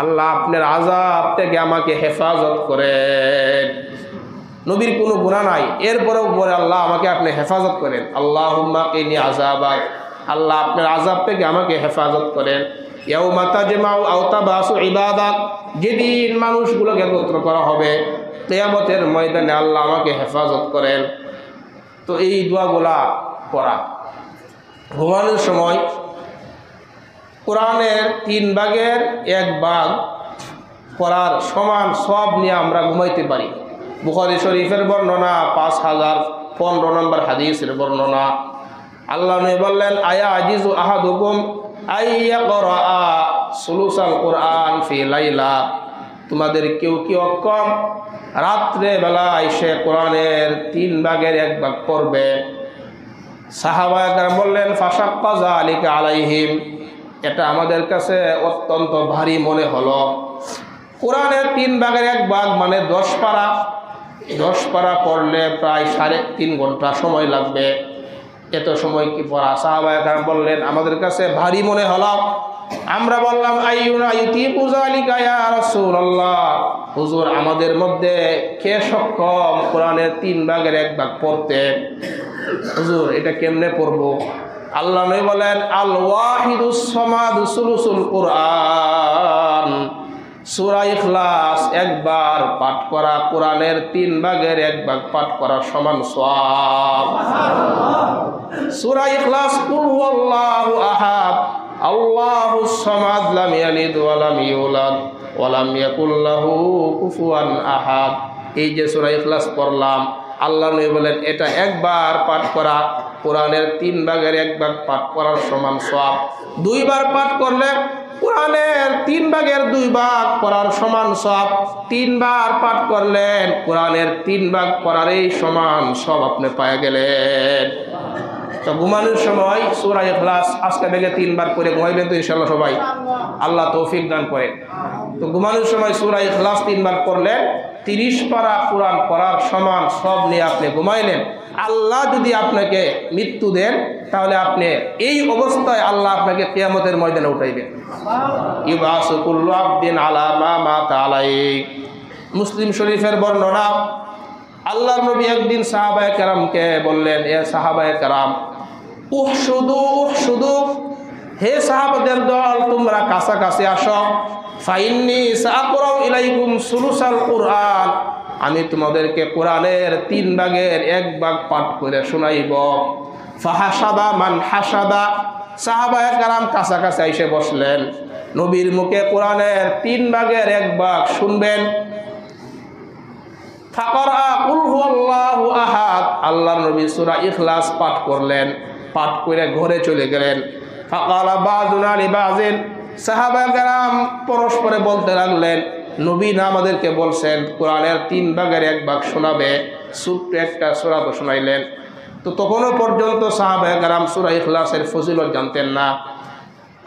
আল্লাহ আপনার আযাব থেকে আমাকে হেফাজত করেন। নবীর কোনো গুনাহ নাই, এরপরেও বলে আল্লাহ আমাকে আপনি হেফাজত করেন, আল্লাহুম্মা কিনি আযাবাক, আল্লাহ আপনার আযাব থেকে আমাকে হেফাজত করেন। ইয়াউমা তাজমাউ আও তাবাসু ইবাদাক, যেদিন মানুষগুলোকে একত্র করা হবে কিয়ামতের ময়দানে আল্লাহ আমাকে হেফাজত করেন। তো এই দোয়াগুলা করা। ঘুমানোর সময় কোরআনের 3 ভাগের 1 ভাগ পড়ার সমান সব নিয়ে আমরা ঘুমাইতে পারি। বুখারী শরীফের বর্ণনা 5015 নম্বর হাদিসের বর্ণনা, আল্লাহ নবী বললেন আয়া আজিজু আহাদুকুম আইয়াকরা সুলুসাল কোরআন ফি লাইলা, তোমাদের কেউ কি অক্ষম রাত্রে বেলায় সে কোরআনের 3 ভাগের 1 ভাগ পড়বে? সাহাবায়ে কেরাম বললেন ফাশাক্কা যালিকা আলাইহিম, এটা আমাদের কাছে অত্যন্ত ভারী মনে হলো। কোরআনের 3 ভাগের 1 ভাগ মানে 10 পারা, 10 পারা পড়লে প্রায় 3.5 ঘন্টা সময় লাগবে। এত সময় কি পড়া? সাহাবায়ে কেরাম বললেন আমাদের কাছে ভারী মনে হলো। আমরা বললাম আইয়ুনা ইউতিকু যালিকা ইয়া রাসূলুল্লাহ, হুজুর আমাদের মধ্যে কে সক্ষম কোরআনের 3 ভাগের 1 ভাগ পড়তে? হুজুর এটা কেমনে পড়বো? আল্লাহ নবী বলেন আল ওয়াহিদুস সামাদ সুলুসুল কুরআন, সূরা ইখলাস একবার পাঠ করা কোরআনের 3 ভাগের 1 ভাগ পাঠ করার সমান সওয়াব। সূরা ইখলাস কুল হুয়াল্লাহু আহাদ আল্লাহুস সামাদ লাম ইয়ালিদ ওয়া লাম ইউলাদ ওয়া লাম ইয়াকুল লাহু কুফুয়ান আহাদ। এই যে সূরা ইখলাস পড়লাম, আল্লাহ নবী বলেন এটা একবার পাঠ করা কোরআনের 3 ভাগের 1 ভাগ পাঠ করার সমান সওয়াব। 2 বার পাঠ করলে কোরআনের 3 ভাগের 2 ভাগ পড়ার সমান সওয়াব। 3 বার পাঠ করলেন কোরআনের 3 ভাগ পড়ারই সমান সব আপনি পেয়ে গেলেন। তো ঘুমানোর সময় সূরা ইখলাস আজকে থেকে 3 বার করে ঘুমাইবেন তো ইনশাআল্লাহ সবাই, আল্লাহ তৌফিক দান করেন। তো ঘুমানোর সময় সূরা ইখলাস 3 বার করলেন, 30 পারা কোরআন পড়ার সমান সব নিয়ে আপনি ঘুমাইলেন। আল্লাহ যদি আপনাকে মৃত্যু দেন তাহলে আপনি এই অবস্থায় আল্লাহ আপনাকে কিয়ামতের ময়দানে উঠাইবেন। ইউবাসু কুল্লু আবদিন আলা মা মাতা আলাইহি। মুসলিম শরীফের বর্ণনা, আল্লাহর নবী একদিন সাহাবায়ে কেরামকে বললেন, এ সাহাবায়ে কেরাম উহশুদু উহশুদু, হে সাহাবাদের দল তোমরা কাছাকাছি আসো, ফাইন্নি সাকরাউ ইলাইকুম সুলুসাল কুরআন, আমি তোমাদেরকে কোরআনের 3 ভাগের 1 ভাগ পাঠ করে শোনাইব। ফাহাসাদা মান হাসাদা, সাহাবায়ে কেরাম কাছাকাছি এসে বসলেন, নবীর মুখে কোরআনের 3 ভাগের 1 ভাগ শুনবেন। ফাকরা কুল হুয়াল্লাহু আহাদ, আল্লাহর নবী সূরা ইখলাস পাঠ করলেন, পাঠ করে ঘরে চলে গেলেন। ফাকালা বাযুনা লিবাযিন, সাহাবায়ে কেরাম পরস্পরে বলতে লাগলেন, নবী না আমাদেরকে বলছেন কোরআনের 3 ভাগের 1 ভাগ শোনাবে, ছোট্ট একটা সূরা তো শোনাইলেন। তো তখনও পর্যন্ত সাহাবায়ে কেরাম সূরা ইখলাসের ফজিলত জানতেন না।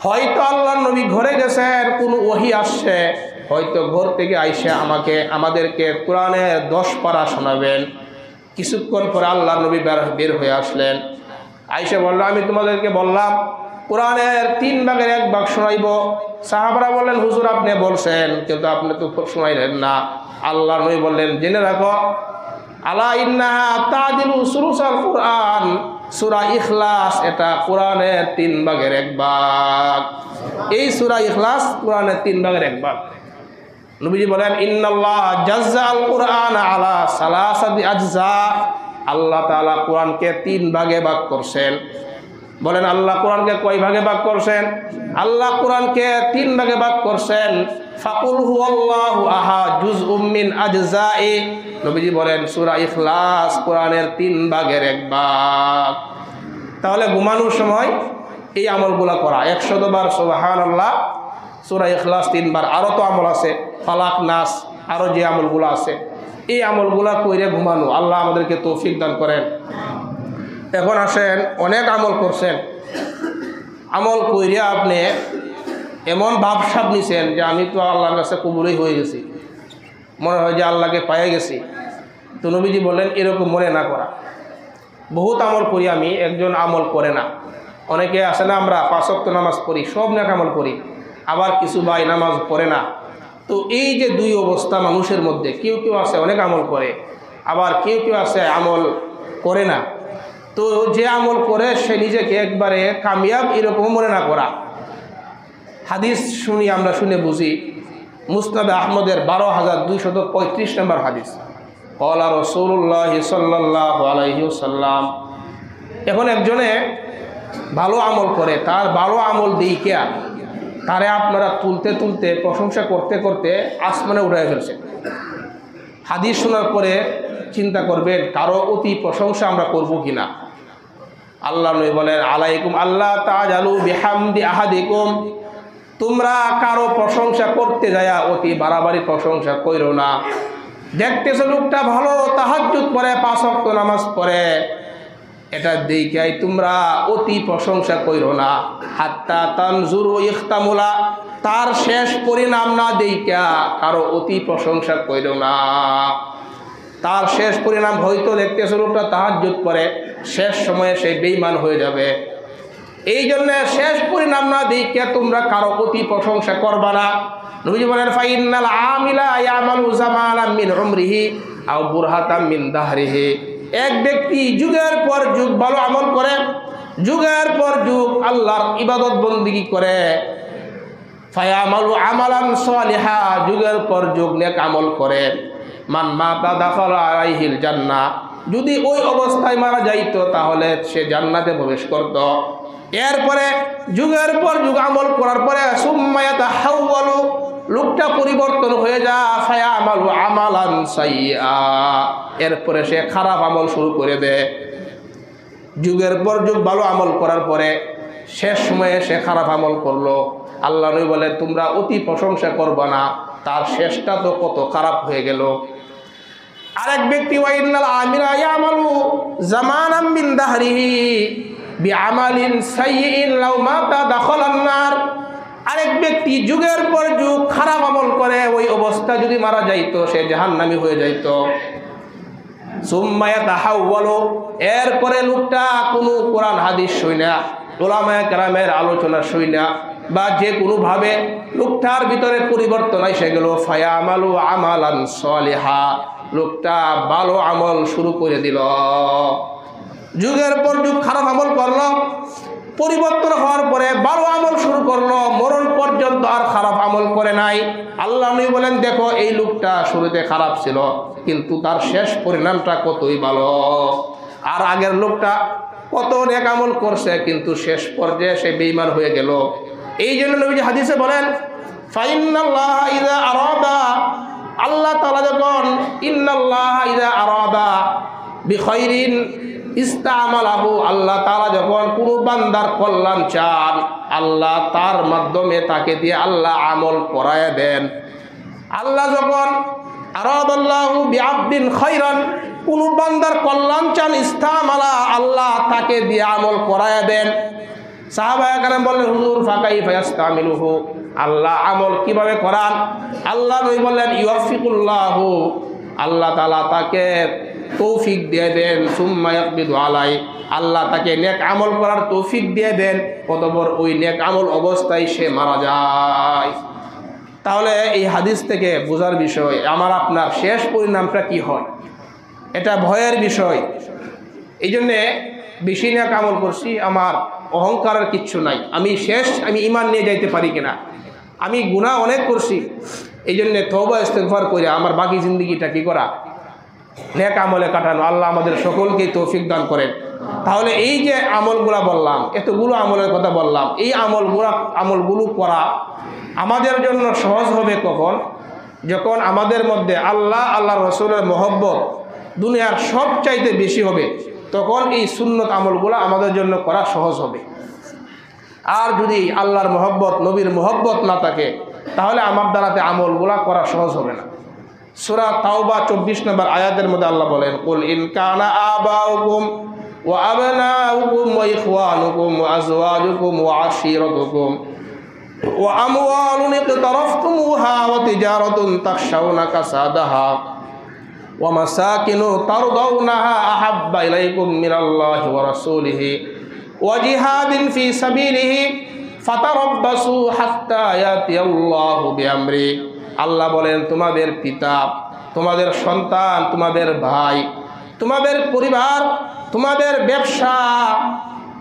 হয়তো আল্লাহর নবী ঘরে গেছেন, কোনো ওহী আসছে, হয়তো ঘর থেকে আইসা আমাদেরকে কোরআনের 10 পারা শোনাবেন। কিছুক্ষণ পরে আল্লাহর নবী বের হয়ে আসলেন, আইসা বলল, আমি তোমাদেরকে বললাম কোরআনের 3 ভাগের 1 ভাগ শোনাইব। সাহাবারা বললেন, হুজুর আপনি বলছেন কিন্তু আপনি তো শোনাইলেন না। আল্লাহর নবী বললেন, জেনে রাখো, আলা ইন্নাহা তাদিলু সুলুসাল কুরআন, সূরা ইখলাস এটা কোরআনের 3 ভাগের 1 ভাগ। এই সূরা ইখলাস কোরআনের 3 ভাগের 1 ভাগ। নবীজি বলেন, ইন্নাল্লাহ জাজ্জাল কুরআন আলা সালাসাতি আজজা, আল্লাহ তাআলা কোরআনকে 3 ভাগে ভাগ করছেন। বলেন আল্লাহ কোরআনকে কয় ভাগে ভাগ করছেন? আল্লাহ কোরআনকে 3 ভাগে ভাগ করছেন। ফাকুল হুয়াল্লাহু আহাদ জুজউম মিন আজজাই, নবীজি বলেন সূরা ইখলাস কোরআনের 3 ভাগের 1 ভাগ। তাহলে ঘুমানোর সময় এই আমলগুলো করা, 100 বার সুবহানাল্লাহ, সূরা ইখলাস 3 বার, আরও তো আমল আছে, ফালাক নাস, আরও যে আমলগুলো আছে, এই আমলগুলো কইরে ঘুমানো। আল্লাহ আমাদেরকে তৌফিক দান করেন। এখন আসেন, অনেক আমল করছেন, আমল কইরে আপনি এমন ভাবসাব নিছেন যে আমি তো আল্লাহর কাছে কবুলই হয়ে গেছি, মনে হয় যে আল্লাহকে পাইয়ে গেছি। তো নবীজি বললেন এরকম মনে না করা। বহুত আমল করি আমি, একজন আমল করে না। অনেকে আসে না, আমরা 5 ওয়াক্ত নামাজ পড়ি, সব নেক আমল করি, আবার কিছু ভাই নামাজ পড়ে না। তো এই যে 2 অবস্থা মানুষের মধ্যে, কেউ কেউ আছে অনেক আমল করে, আবার কেউ কেউ আছে আমল করে না। তো যে আমল করে সে নিজেকে একবারে কামিয়াব এরকম মনে না করা। হাদিস শুনি, আমরা শুনে বুঝি। মুসনাদে আহমদের 12235 নম্বর হাদিস, ক্বালা রাসূলুল্লাহ সাল্লাল্লাহু আলাইহি ওয়াসাল্লাম। এখন একজনে ভালো আমল করে, তার ভালো আমল দেইখা তারে আপনারা তুলতে তুলতে প্রশংসা করতে করতে আসমানে উঠায় ফেলছেন। হাদিস শোনার পরে চিন্তা করবেন কারো অতি প্রশংসা আমরা করব কিনা। আল্লাহ নবী বলেন, আলাইকুম আল্লাহ তাজালু বিহামদি আহাদিকুম, তোমরা কারো প্রশংসা করতে যায় অতি বাড়াবাড়ি প্রশংসা কইরো না। দেখতেছো লোকটা ভালো, তাহাজ্জুদ পড়ে, 5 ওয়াক্ত নামাজ পড়ে, এটা দেখাই তোমরা অতি প্রশংসা কইরো না। হাত্তা তানজুরু ইখতামুলা, তার শেষ পরিণাম না দেখা কারো অতি প্রশংসা কইরো না। তার শেষ পরিণাম হয়তো দেখতেছো লোকটা তাহাজ্জুদ পড়ে, শেষ সময়ে সেই বেঈমান হয়ে যাবে। এই জন্য শেষ পরিণাম না দেখে তোমরা কারো অতি প্রশংসা করবা না। নবীজি বলেন, ফাইন্নাল আমিলা ইয়ামালু জামালাম মিন উমরিহি আও বুরহাতাম মিন দাহরিহি, এক ব্যক্তি যুগের পর যুগ ভালো আমল করে, যুগের পর যুগ আল্লাহর ইবাদত বন্দেগী করে, ফায়ামালু আমালান সালিহা, যুগের পর যুগ নেক আমল করে, মান মাতা দাখালা আলাইহিল জান্নাহ, যদি ওই অবস্থায় মারা যাইতো তাহলে সে জান্নাতে প্রবেশ করত। এরপরে যুগের পর যুগ আমল করার পরে সুম্মা ইয়াতাহাওয়ালু, লোকটা পরিবর্তন হয়ে যায়, ফায়ামালু আমালান সাইয়্যা, এরপরে সে খারাপ আমল শুরু করে দেয়। যুগের পর যুগ ভালো আমল করার পরে শেষ সময়ে সে খারাপ আমল করলো। আল্লাহ নবী বলে তোমরা অতি প্রশংসা করবে না, তার শেষটা তো কত খারাপ হয়ে গেল। আরেক ব্যক্তি ওয়াইন্নাল আমিরা ইয়ামালু জামানাম মিন দাহরিহি বিআমালিন সাইয়্যিন লাউ মাতা দাখালান নার, আরেক ব্যক্তি যুগের পর যুগ খারাপ আমল করে, ওই অবস্থা যদি মারা যাইতো সে জাহান্নামী হয়ে যাইতো। সুম্মা ইয়াতাহাওয়ালু, এরপরে লোকটা কোনো কোরআন হাদিস শুনে না, উলামায়ে কেরামের আলোচনা শুনে না, বা যে কোনোভাবে লোকটার ভিতরে পরিবর্তন এসে গেল, ফায়ামালু আমালান সালিহা, লোকটা ভালো আমল শুরু করে দিল। যুগের পর যুগ খারাপ আমল করলো, পরিবর্তন হওয়ার পরে ভালো আমল শুরু করলো, মরণ পর্যন্ত আর খারাপ আমল করে নাই। আল্লাহ নবী বলেন দেখো এই লোকটা শুরুতে খারাপ ছিল কিন্তু তার শেষ পরিণামটা কতই ভালো। আর আগের লোকটা কত নেক আমল করছে কিন্তু শেষ পর্যায়ে সে বেঈমান হয়ে গেল। এই জন্য নবীজি হাদিসে বলেন ফাইন্নাল্লাহা ইযা আরাদা, আল্লাহ তাআলা যখন ইন্নাল্লাহা ইযা আরাদা বিখাইরিন ইস্তামালাহু, আল্লাহ তাআলা যখন কোনো বান্দার কল্যাণ চান আল্লাহ তার মাধ্যমে তাকে দিয়ে আল্লাহ আমল করায় দেন। আল্লাহ যখন আরাদাল্লাহু বিআবদিন খাইরান, কোনো বান্দার কল্যাণ চান ইস্তামালা, আল্লাহ তাকে দিয়ে আমল করায় দেন। সাহাবায়ে কেরাম বললেন হুজুর ফাকাইফা ইস্তামিলুহু, আল্লাহ আমল কিভাবে করান? আল্লাহ নবী বললেন ইউফিকুল্লাহু, আল্লাহ তাআলা তাকে তৌফিক দিয়ে দেন, সুম্মা ইয়াকবিদু আলাই, আল্লাহ তাকে নেক আমল করার তৌফিক দিয়ে দেন, অতঃপর ওই নেক আমল অবস্থায় সে মারা যায়। তাহলে এই হাদিস থেকে বোঝার বিষয় আমার আপনার শেষ পরিণামটা কি হয়, এটা ভয়ের বিষয়। এই জন্যে বেশি নেক আমল করছি, আমার অহংকারের কিচ্ছু নাই, আমি ঈমান নিয়ে যাইতে পারি কিনা, আমি গুনাহ অনেক করছি, এই জন্যে তওবা ইস্তেগফার করে আমার বাকি জিন্দগিটা কি করা, নেক আমলে কাটানো। আল্লাহ আমাদের সকলকেই তৌফিক দান করেন। তাহলে এই যে আমলগুলা বললাম, এতগুলো আমলের কথা বললাম, এই আমলগুলো করা আমাদের জন্য সহজ হবে কখন? যখন আমাদের মধ্যে আল্লাহ রসুলের মহব্বত দুনিয়ার সব চাইতে বেশি হবে, তখন এই সুন্নত আমলগুলো আমাদের জন্য করা সহজ হবে। আর যদি আল্লাহর মহব্বত নবীর মহব্বত না থাকে তাহলে আমার দ্বারাতে আমলগুলা করা সহজ হবে না। সূরা তাওবা 24 নম্বর আয়াতের মধ্যে আল্লাহ বলেন কুল ইন কানা আবাউকুম ওয়া আবনাউকুম ওয়া ইখওয়ানুকুম ওয়া আজওয়াজুকুম ওয়া আশীরাতুকুম ওয়া আমওয়ালুন ইকতারাফতুমুহা ওয়া তিজারাতুন তাখশাউনা কাসাদাহা ওয়া মাসাকিনু তারদাউনাহা আহাব্বা ইলাইকুম মিনাল্লাহি ওয়া রাসূলিহি ওয়া জিহাদিন ফি সাবিলিহি ফাতারাব্বাসু হাত্তা ইয়াতিয়াল্লাহু বিআমরি। আল্লাহ বলেন তোমাদের পিতা, তোমাদের সন্তান, তোমাদের ভাই, তোমাদের পরিবার, তোমাদের ব্যবসা,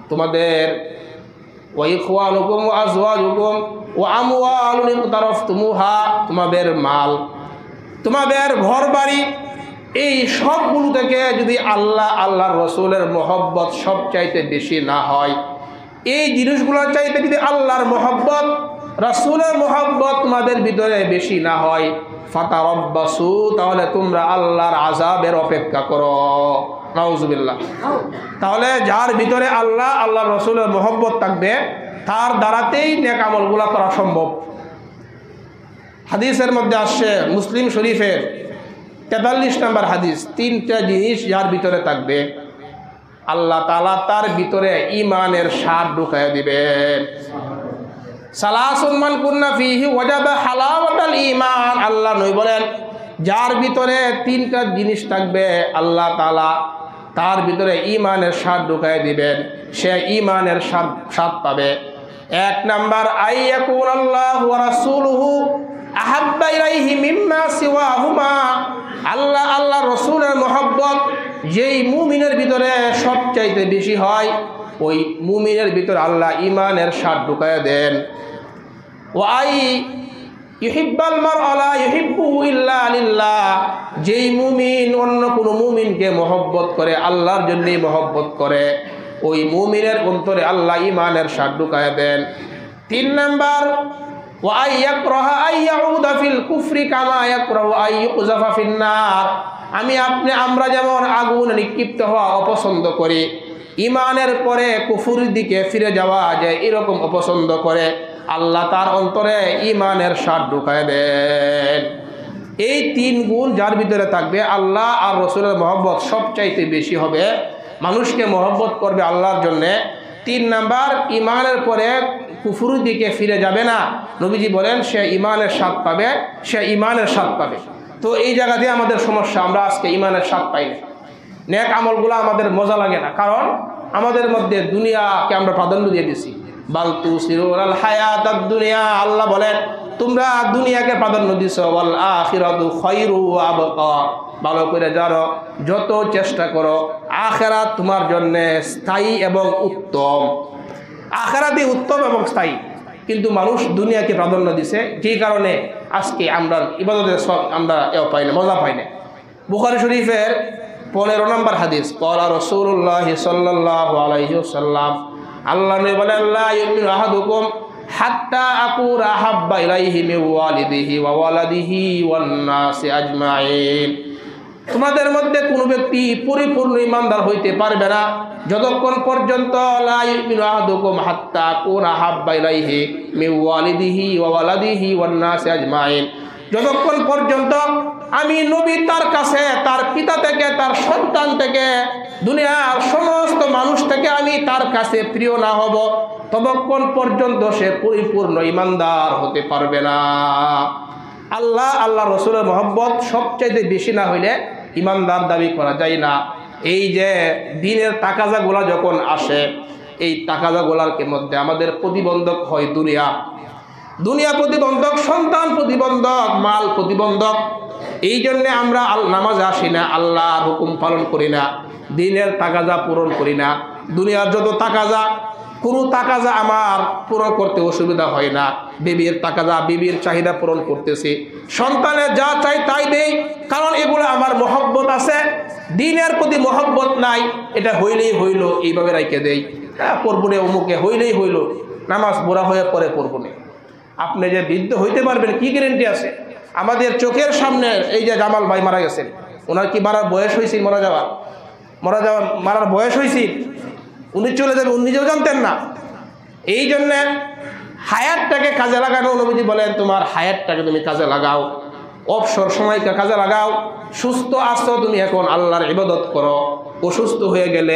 তোমাদের ওয়াইখওয়ানুকুম ওয়া আজওয়াজুকুম ওয়া আমওয়ালুন ইকতারাফতুমুহা, তোমাদের মাল, তোমাদের ঘরবাড়ি, এই সবগুলো থেকে যদি আল্লাহর রসুলের মহব্বত সবচাইতে বেশি না হয়, এই জিনিসগুলোর চাইতে যদি আল্লাহর মহব্বত রাসূলের মহব্বত তোমাদের ভিতরে বেশি না হয়, ফাতারাব্বাসু, তাহলে তোমরা আল্লাহর আযাবের অপেক্ষা করো। নাউযুবিল্লাহ। তাহলে যার ভিতরে আল্লাহর রাসূলের মহব্বত থাকবে তার দ্বারাতেই নেক আমলগুলো করা সম্ভব। হাদিসের মধ্যে আসছে মুসলিম শরীফের 43 নম্বর হাদিস, 3টা জিনিস যার ভিতরে থাকবে আল্লাহ তাআলা তার ভিতরে ঈমানের স্বাদ ঢুকায় দিবেন। সালাসুন মান কুন্না ফিহি ওয়াজাদা হালাওয়াতাল ঈমান, আল্লাহ নবী বলেন যার ভিতরে 3টা জিনিস থাকবে আল্লাহ তাআলা তার ভিতরে ঈমানের স্বাদ ঢুকায় দিবেন, সে ঈমানের স্বাদ পাবে। 1 নাম্বার আইয়াকুনাল্লাহু ওয়া রাসূলুহু আহাব্বা ইলাইহি মিম্মা সিওয়াহুমা, আল্লাহ রাসূলের মহব্বত যেই মুমিনের ভিতরে সবচাইতে বেশি হয়, ওই মুমিনের ভিতরে আল্লাহ ইমানের স্বাদ ঢুকায়া দেন। ওয়াই ইউহিব্বাল মারআ লা ইউহিব্বুহু ইল্লা লিল্লাহ, যেই মুমিন অন্য কোনো মুমিনকে মহব্বত করে আল্লাহর জন্যই মহব্বত করে, ওই মুমিনের অন্তরে আল্লাহ ইমানের স্বাদ ঢুকায়া দেন। 3 নাম্বার ওয়াই ইয়াকরাহা আইয়াউদা ফিল কুফরি কামা ইয়াকরাহু আইয়ুযাফা ফিন নার, আমরা যেমন আগুন নিক্ষিপ্ত হওয়া অপছন্দ করি, ইমানের পরে কুফুরের দিকে ফিরে যাওয়া যায় এরকম অপছন্দ করে, আল্লাহ তার অন্তরে ইমানের স্বাদ ঢুকায় দেন। এই 3 গুণ যার ভিতরে থাকবে আল্লাহ আর রসুলের মহব্বত সবচাইতে বেশি হবে, মানুষকে মহব্বত করবে আল্লাহর জন্যে। 3 নাম্বার ইমানের পরে কুফুরের দিকে ফিরে যাবে না, নবীজি বলেন সে ইমানের স্বাদ পাবে। তো এই জায়গাতে আমাদের সমস্যা, আমরা আজকে ইমানের স্বাদ পাই না, নেক আমলগুলো আমাদের মজা লাগে না, কারণ আমাদের মধ্যে দুনিয়াকে আমরা প্রাধান্য দিয়ে দিছি। বাল তুসিরুনাল হায়াতাদ দুনিয়া, আল্লাহ বলেন তোমরা দুনিয়াকে প্রাধান্য দিছো, ওয়াল আখিরাতু খায়রু ওয়া আবকা, ভালো করে জানো যত চেষ্টা করো আখিরাত তোমার জন্য স্থায়ী এবং উত্তম, আখিরাতই উত্তম এবং স্থায়ী। কিন্তু মানুষ দুনিয়াকে প্রাধান্য দিছে, যে কারণে আজকে আমরা ইবাদতের সব আমরা পাই না, মজা পাই না। বুখারী শরীফের 15 নম্বর হাদিস, ক্বালা রাসূলুল্লাহ সাল্লাল্লাহু আলাইহি ওয়াসাল্লাম, আল্লাহ নবী বলেন লা ইউমিনু আহাদুকুম হাত্তা আকুরা হাব্বা ইলাইহি মিন ওয়ালিদিহি ওয়া ওয়ালাদিহি ওয়ান নাসি আজমাইন, তোমাদের মধ্যে কোনো ব্যক্তি পরিপূর্ণ ইমানদার হইতে পারবে না যতক্ষণ পর্যন্ত লা ইউমিনু আহাদুকুম হাত্তা আকুরা হাব্বা ইলাইহি মিন ওয়ালিদিহি ওয়া ওয়ালাদিহি ওয়ান নাসি আজমাইন, যতক্ষণ পর্যন্ত আমি নবী তার কাছে তার পিতা থেকে তার সন্তান থেকে দুনিয়ার সমস্ত মানুষ থেকে আমি তার কাছে প্রিয় না হব, ততক্ষণ পর্যন্ত সে পরিপূর্ণ ইমানদার হতে পারবে না। আল্লাহ রসুলের মহব্বত সবচাইতে বেশি না হইলে ইমানদার দাবি করা যায় না। এই যে দিনের তাকাজাগুলা যখন আসে, এই তাকাজাগুলার মধ্যে আমাদের প্রতিবন্ধক হয় দুনিয়া প্রতিবন্ধক, সন্তান প্রতিবন্ধক, মাল প্রতিবন্ধক। এই জন্যে আমরা নামাজে আসি না, আল্লাহর হুকুম পালন করি না, দিনের তাকাজা পূরণ করি না। দুনিয়ার যত তাকাজা, কোনো তাকাজা আমার পূরণ করতে অসুবিধা হয় না, বিবির চাহিদা পূরণ করতেছি, সন্তানের যা চাই তাই দেই, কারণ এগুলো আমার মহব্বত আছে। দিনের প্রতি মহব্বত নাই, এটা হইলেই হইল এইভাবে রাইকে দেই, পড়বনে অমুকে হইলেই হইল, নামাজ বুড়া হয়ে পরে পড়বনে। আপনি যে বৃদ্ধ হইতে পারবেন কি গ্যারেন্টি আছে? আমাদের চোখের সামনে এই যে জামাল ভাই মারা গেছেন, ওনার কি মারার বয়স হয়েছিল? মারার বয়স হয়েছিল, উনি চলে যাবে, উনি নিজেও জানতেন না। এই জন্যে হায়াতটাকে কাজে লাগানো, নবীজি বলেন তোমার হায়াতটাকে তুমি কাজে লাগাও, অবসর সময়কে কাজে লাগাও। সুস্থ আছো তুমি এখন আল্লাহর ইবাদত করো, অসুস্থ হয়ে গেলে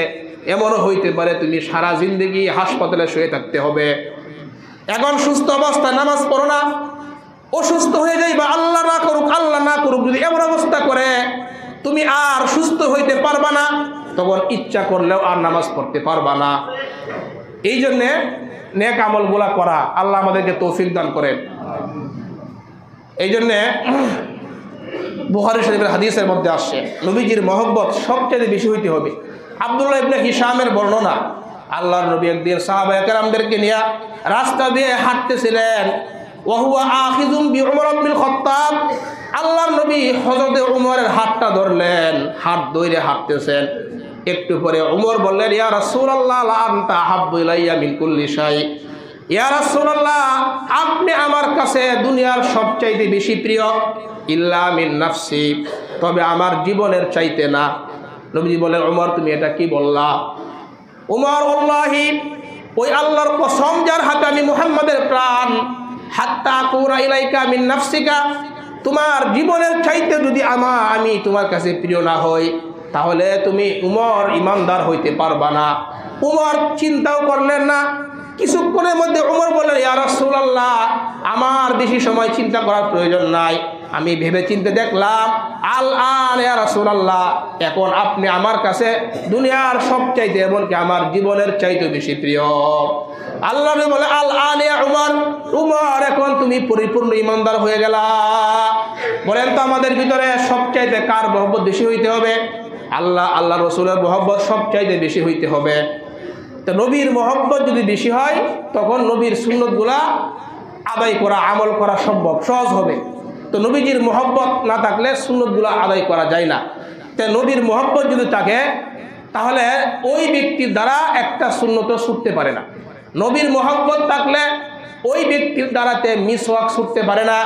এমনও হইতে পারে তুমি সারা জিন্দগি হাসপাতালে শুয়ে থাকতে হবে। এখন সুস্থ অবস্থায় নামাজ পড়ো না, অসুস্থ হয়ে যাইবা, আল্লাহ না করুক যদি এমন অবস্থা করে তুমি আর সুস্থ হইতে পারবা না, তখন ইচ্ছা করলেও আর নামাজ পড়তে পারবা না। এই জন্যে নেক আমলগুলা করা, আল্লাহ আমাদেরকে তৌফিক দান করেন। এই জন্যে বুখারী শরীফের হাদিসের মধ্যে আসছে নবীজির মহব্বত সবচেয়ে বেশি হইতে হবে। আব্দুল্লাহ ইবনে হিশামের বর্ণনা, আল্লাহর নবী একদিন সাহাবায়ে কেরামদেরকে নিয়ে রাস্তা দিয়ে হাঁটতেছিলেন, ওয়াহুয়া আখিযুম বিউমর ইবনুল খাত্তাব, আল্লাহর নবী হযরত উমরের হাতটা ধরলেন, হাত ধরে হাঁটতেছেন। একটু পরে উমর বললেন, ইয়া রাসূলুল্লাহ লা আনতা আহাব্বু ইলাইয়া মিন কুল্লি শাই, ইয়া রাসূলুল্লাহ আপনি আমার কাছে দুনিয়ার সবচাইতে বেশি প্রিয়, ইল্লা মিন নাফসি, তবে আমার জীবনের চাইতে না। নবীজি বলেন, উমর তুমি এটা কি বললা? উমর, আল্লাহি ওই আল্লাহর কসম যার হাতে আমি মুহাম্মাদের প্রাণ, হাত্তা কুরা ইলাইকা মিন নাফসিকা, তোমার জীবনের চাইতে যদি আমি তোমার কাছে প্রিয় না হই, তাহলে তুমি উমর ইমানদার হইতে পারবা না। উমর চিন্তাও করলেন না, কিছুক্ষণের মধ্যে উমর বললেন, ইয়া রাসূলুল্লাহ আমার বেশি সময় চিন্তা করার প্রয়োজন নাই, আমি ভেবে চিন্তে দেখলাম, আল আন ইয়া রাসূলুল্লাহ এখন আপনি আমার কাছে দুনিয়ার সবচাইতে এমনকি আমার জীবনের চাইতে বেশি প্রিয়। আল্লাহ বলে, আল আন ইয়া উমর, উমর এখন তুমি পরিপূর্ণ ইমানদার হয়ে গেলা। বলেন তো আমাদের ভিতরে সবচাইতে কার মহব্বত বেশি হইতে হবে? আল্লাহ রসুলের মহব্বত সবচাইতে বেশি হইতে হবে। তো নবীর মহব্বত যদি বেশি হয় তখন নবীর সুন্নতগুলা আদায় করা, আমল করা সম্ভব, সহজ হবে। তো নবীজির মহব্বত না থাকলে সুন্নতগুলা আদায় করা যায় না। তো নবীর মহব্বত যদি থাকে তাহলে ওই ব্যক্তির দ্বারা একটা সুন্নত ছুটতে পারে না। নবীর মহব্বত থাকলে ওই ব্যক্তির দ্বারাতে মিসওয়াক ছুটতে পারে না।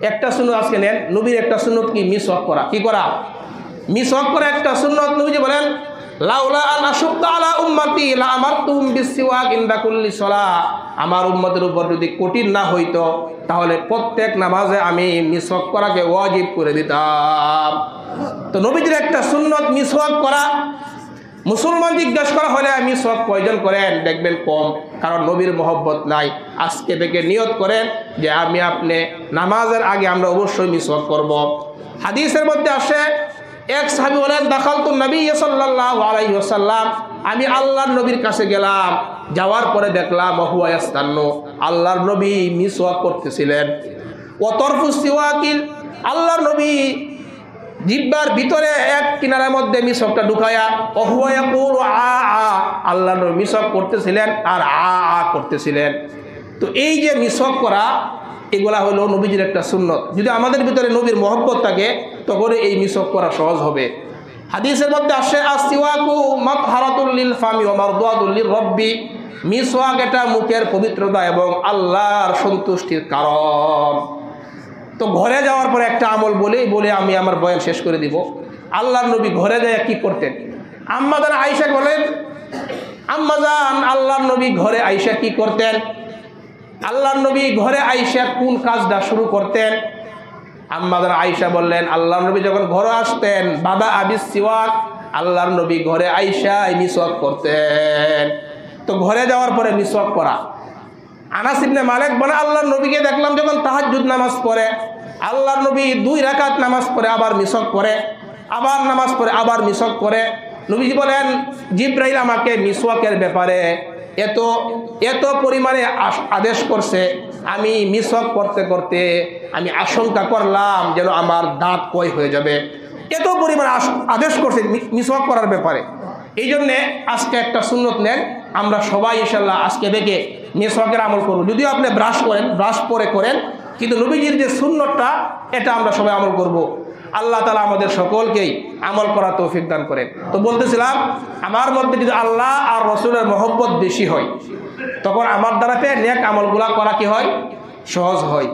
একটা সুন্নত আজকে নেন, নবীর একটা সুন্নত কি? মিসওয়াক করা। কি করা? মিসওয়াক করা একটা সুন্নত। নবীজি বলেন, লাউলা আন আশুক্কা আলা উম্মতি লা আমারতুহুম বিসওয়াক ইনদা কুল্লি সালাহ। আমার উম্মতের উপর যদি কঠিন না হইতো তাহলে প্রত্যেক নামাজে আমি মিসওয়াক করাকে ওয়াজিব করে দিতাম। তো নবীজির একটা সুন্নত মিসওয়াক করা। মুসলমান জিজ্ঞাসা করা হলে মিসওয়াক কয়জন করেন? দেখবেন কম, কারণ নবীর মহব্বত নাই। আজকে থেকে নিয়ত করেন যে আমি আপনি নামাজের আগে আমরা অবশ্যই মিসওয়াক করব। হাদিসের মধ্যে আসে, এক সাহাবী বলেন, দাখালতু নবী সাল্লাল্লাহু আলাইহি ওয়াসাল্লাম, আমি আল্লাহর নবীর কাছে গেলাম, যাওয়ার পরে দেখলাম হুয়া ইয়াস্তান্নু, আল্লাহর নবী মিসওয়াক করতেছিলেন। ওয়া তরফু সিওয়াকিল, আল্লাহর নবী জিহ্বার ভিতরে এক কিনারের মধ্যে মিসওয়াকটা ঢুকায়া হুয়া ইয়াকুলু আ আ, আল্লাহর নবী মিসওয়াক করতেছিলেন আর আ আ করতেছিলেন। তো এই যে মিসওয়াক করা, এগুলা হলো নবীজির একটা সুন্নত। যদি আমাদের ভিতরে নবীর মহব্বত থাকে তখন এই মিসওয়াক করা সহজ হবে। হাদিসের মধ্যে আসে, আসওয়াকু মাতহারাতুল লিল ফামি ওয়া মারদাতুল লির রাব্বি, মিসওয়াক এটা মুখের পবিত্রতা এবং আল্লাহর সন্তুষ্টির কারণ। তো ঘরে যাওয়ার পরে একটা আমল বলে আমি আমার বয়ান শেষ করে দিব। আল্লাহর নবী ঘরে যায় কি করতেন? আম্মাজান আয়েশা বলেন, আম্মাজান আল্লাহর নবী ঘরে আয়েশা কি করতেন? আল্লাহর নবী ঘরে আয়েশা কোন কাজটা শুরু করতেন? আম্মাজান আয়েশা বললেন, আল্লাহর নবী যখন ঘরে আসতেন বাদা আবিস সিওয়াক, আল্লাহর নবী ঘরে আয়েশা মিসওয়াক করতেন। তো ঘরে যাওয়ার পরে মিসওয়াক করা। আনাস ইবনে মালিক বলে, আল্লাহর নবীকে দেখলাম যখন তাহাজ্জুদ নামাজ পড়ে, আল্লাহর নবী 2 রাকাত নামাজ পড়ে আবার মিসওয়াক করে, আবার নামাজ পড়ে আবার মিসওয়াক করে। নবীজি বলেন, জিবরাইল আমাকে মিসওয়াকের ব্যাপারে এত পরিমাণে আদেশ করছে, আমি মিসওয়াক করতে করতে আমি আশঙ্কা করলাম যেন আমার দাঁত ক্ষয় হয়ে যাবে। এত পরিমাণে আদেশ করছে মিসওয়াক করার ব্যাপারে। এই জন্যে আজকে একটা সুন্নত নেন, আমরা সবাই ইনশাল্লাহ আজকে থেকে মিসওয়াকের আমল করব। যদিও আপনি ব্রাশ করেন, ব্রাশ পরে করেন, কিন্তু নবীজির যে সুন্নতটা এটা আমরা সবাই আমল করব। আল্লাহ তাআলা আমাদের সকলকেই আমল করার তৌফিক দান করেন। তো বলতেছিলাম, আমার মধ্যে যদি আল্লাহ আর রসুলের মহব্বত বেশি হয় তখন আমার দ্বারাতে নেক আমলগুলা করা কি হয়? সহজ হয়।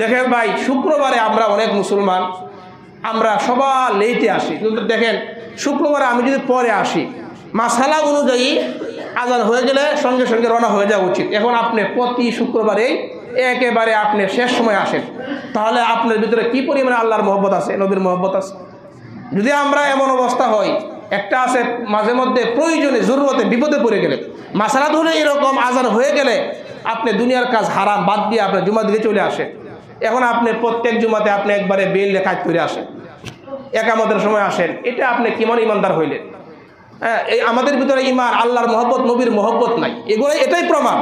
দেখেন ভাই, শুক্রবারে আমরা অনেক মুসলমান আমরা সবার লেটে আসি, কিন্তু দেখেন শুক্রবারে আমি যদি পরে আসি, মাসালা অনুযায়ী আজান হয়ে গেলে সঙ্গে সঙ্গে রওনা হয়ে যাওয়া উচিত। এখন আপনি প্রতি শুক্রবারেই একেবারে আপনি শেষ সময় আসেন, তাহলে আপনার ভিতরে কি পরিমাণে আল্লাহর মহব্বত আছে, নবীর মহব্বত আছে? যদি আমরা এমন অবস্থা হয়, একটা আছে মাঝে মধ্যে প্রয়োজনে জরুরতে বিপদে পড়ে গেলে, মাসালা ধরে এরকম আজান হয়ে গেলে আপনি দুনিয়ার কাজ হারাম বাদ দিয়ে আপনার জুমা দিকে চলে আসেন। এখন আপনি প্রত্যেক জুমাতে আপনি একবারে বেল কাজ করে আসেন, একামতের সময় আসেন, এটা আপনি কেমন ইমানদার হইলেন? হ্যাঁ, এই আমাদের ভিতরে ইমান, আল্লাহর মহব্বত, নবীর মহব্বত নাই। এগুলো এটাই প্রমাণ।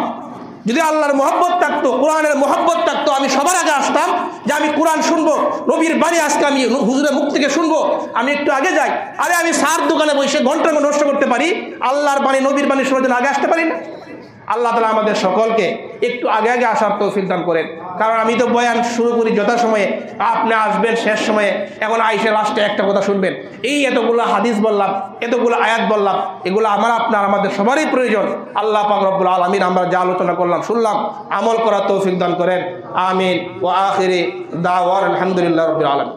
যদি আল্লাহর মহব্বত থাকতো, কোরআনের মহব্বত থাকতো, আমি সবার আগে আসতাম যে আমি কোরআন শুনবো, নবীর বাড়ি আজকে আমি হুজুরের মুখ থেকে শুনবো, আমি একটু আগে যাই। আরে আমি সার দোকানে বসে ঘন্টা নষ্ট করতে পারি, আল্লাহর বাণী নবীর বাণী শোনার জন্য আগে আসতে পারি না? আল্লাহ তাআলা আমাদের সকলকে একটু আগে আগে আসার তৌফিক দান করেন। কারণ আমি তো বয়ান শুরু করি যথাসময়ে, আপনি আসবেন শেষ সময়ে। এখন আইসে লাস্টে একটা কথা শুনবেন। এই এতগুলো হাদিস বললাম, এতগুলো আয়াত বললাম, এগুলো আমাদের সবারই প্রয়োজন। আল্লাহ পাক রব্বুল আলামিন আমরা যা আলোচনা করলাম শুনলাম, আমল করার তৌফিক দান করেন। আমিন। ওয়া আখিরি দাওয়ানা আলহামদুলিল্লাহি রাব্বিল আলামিন।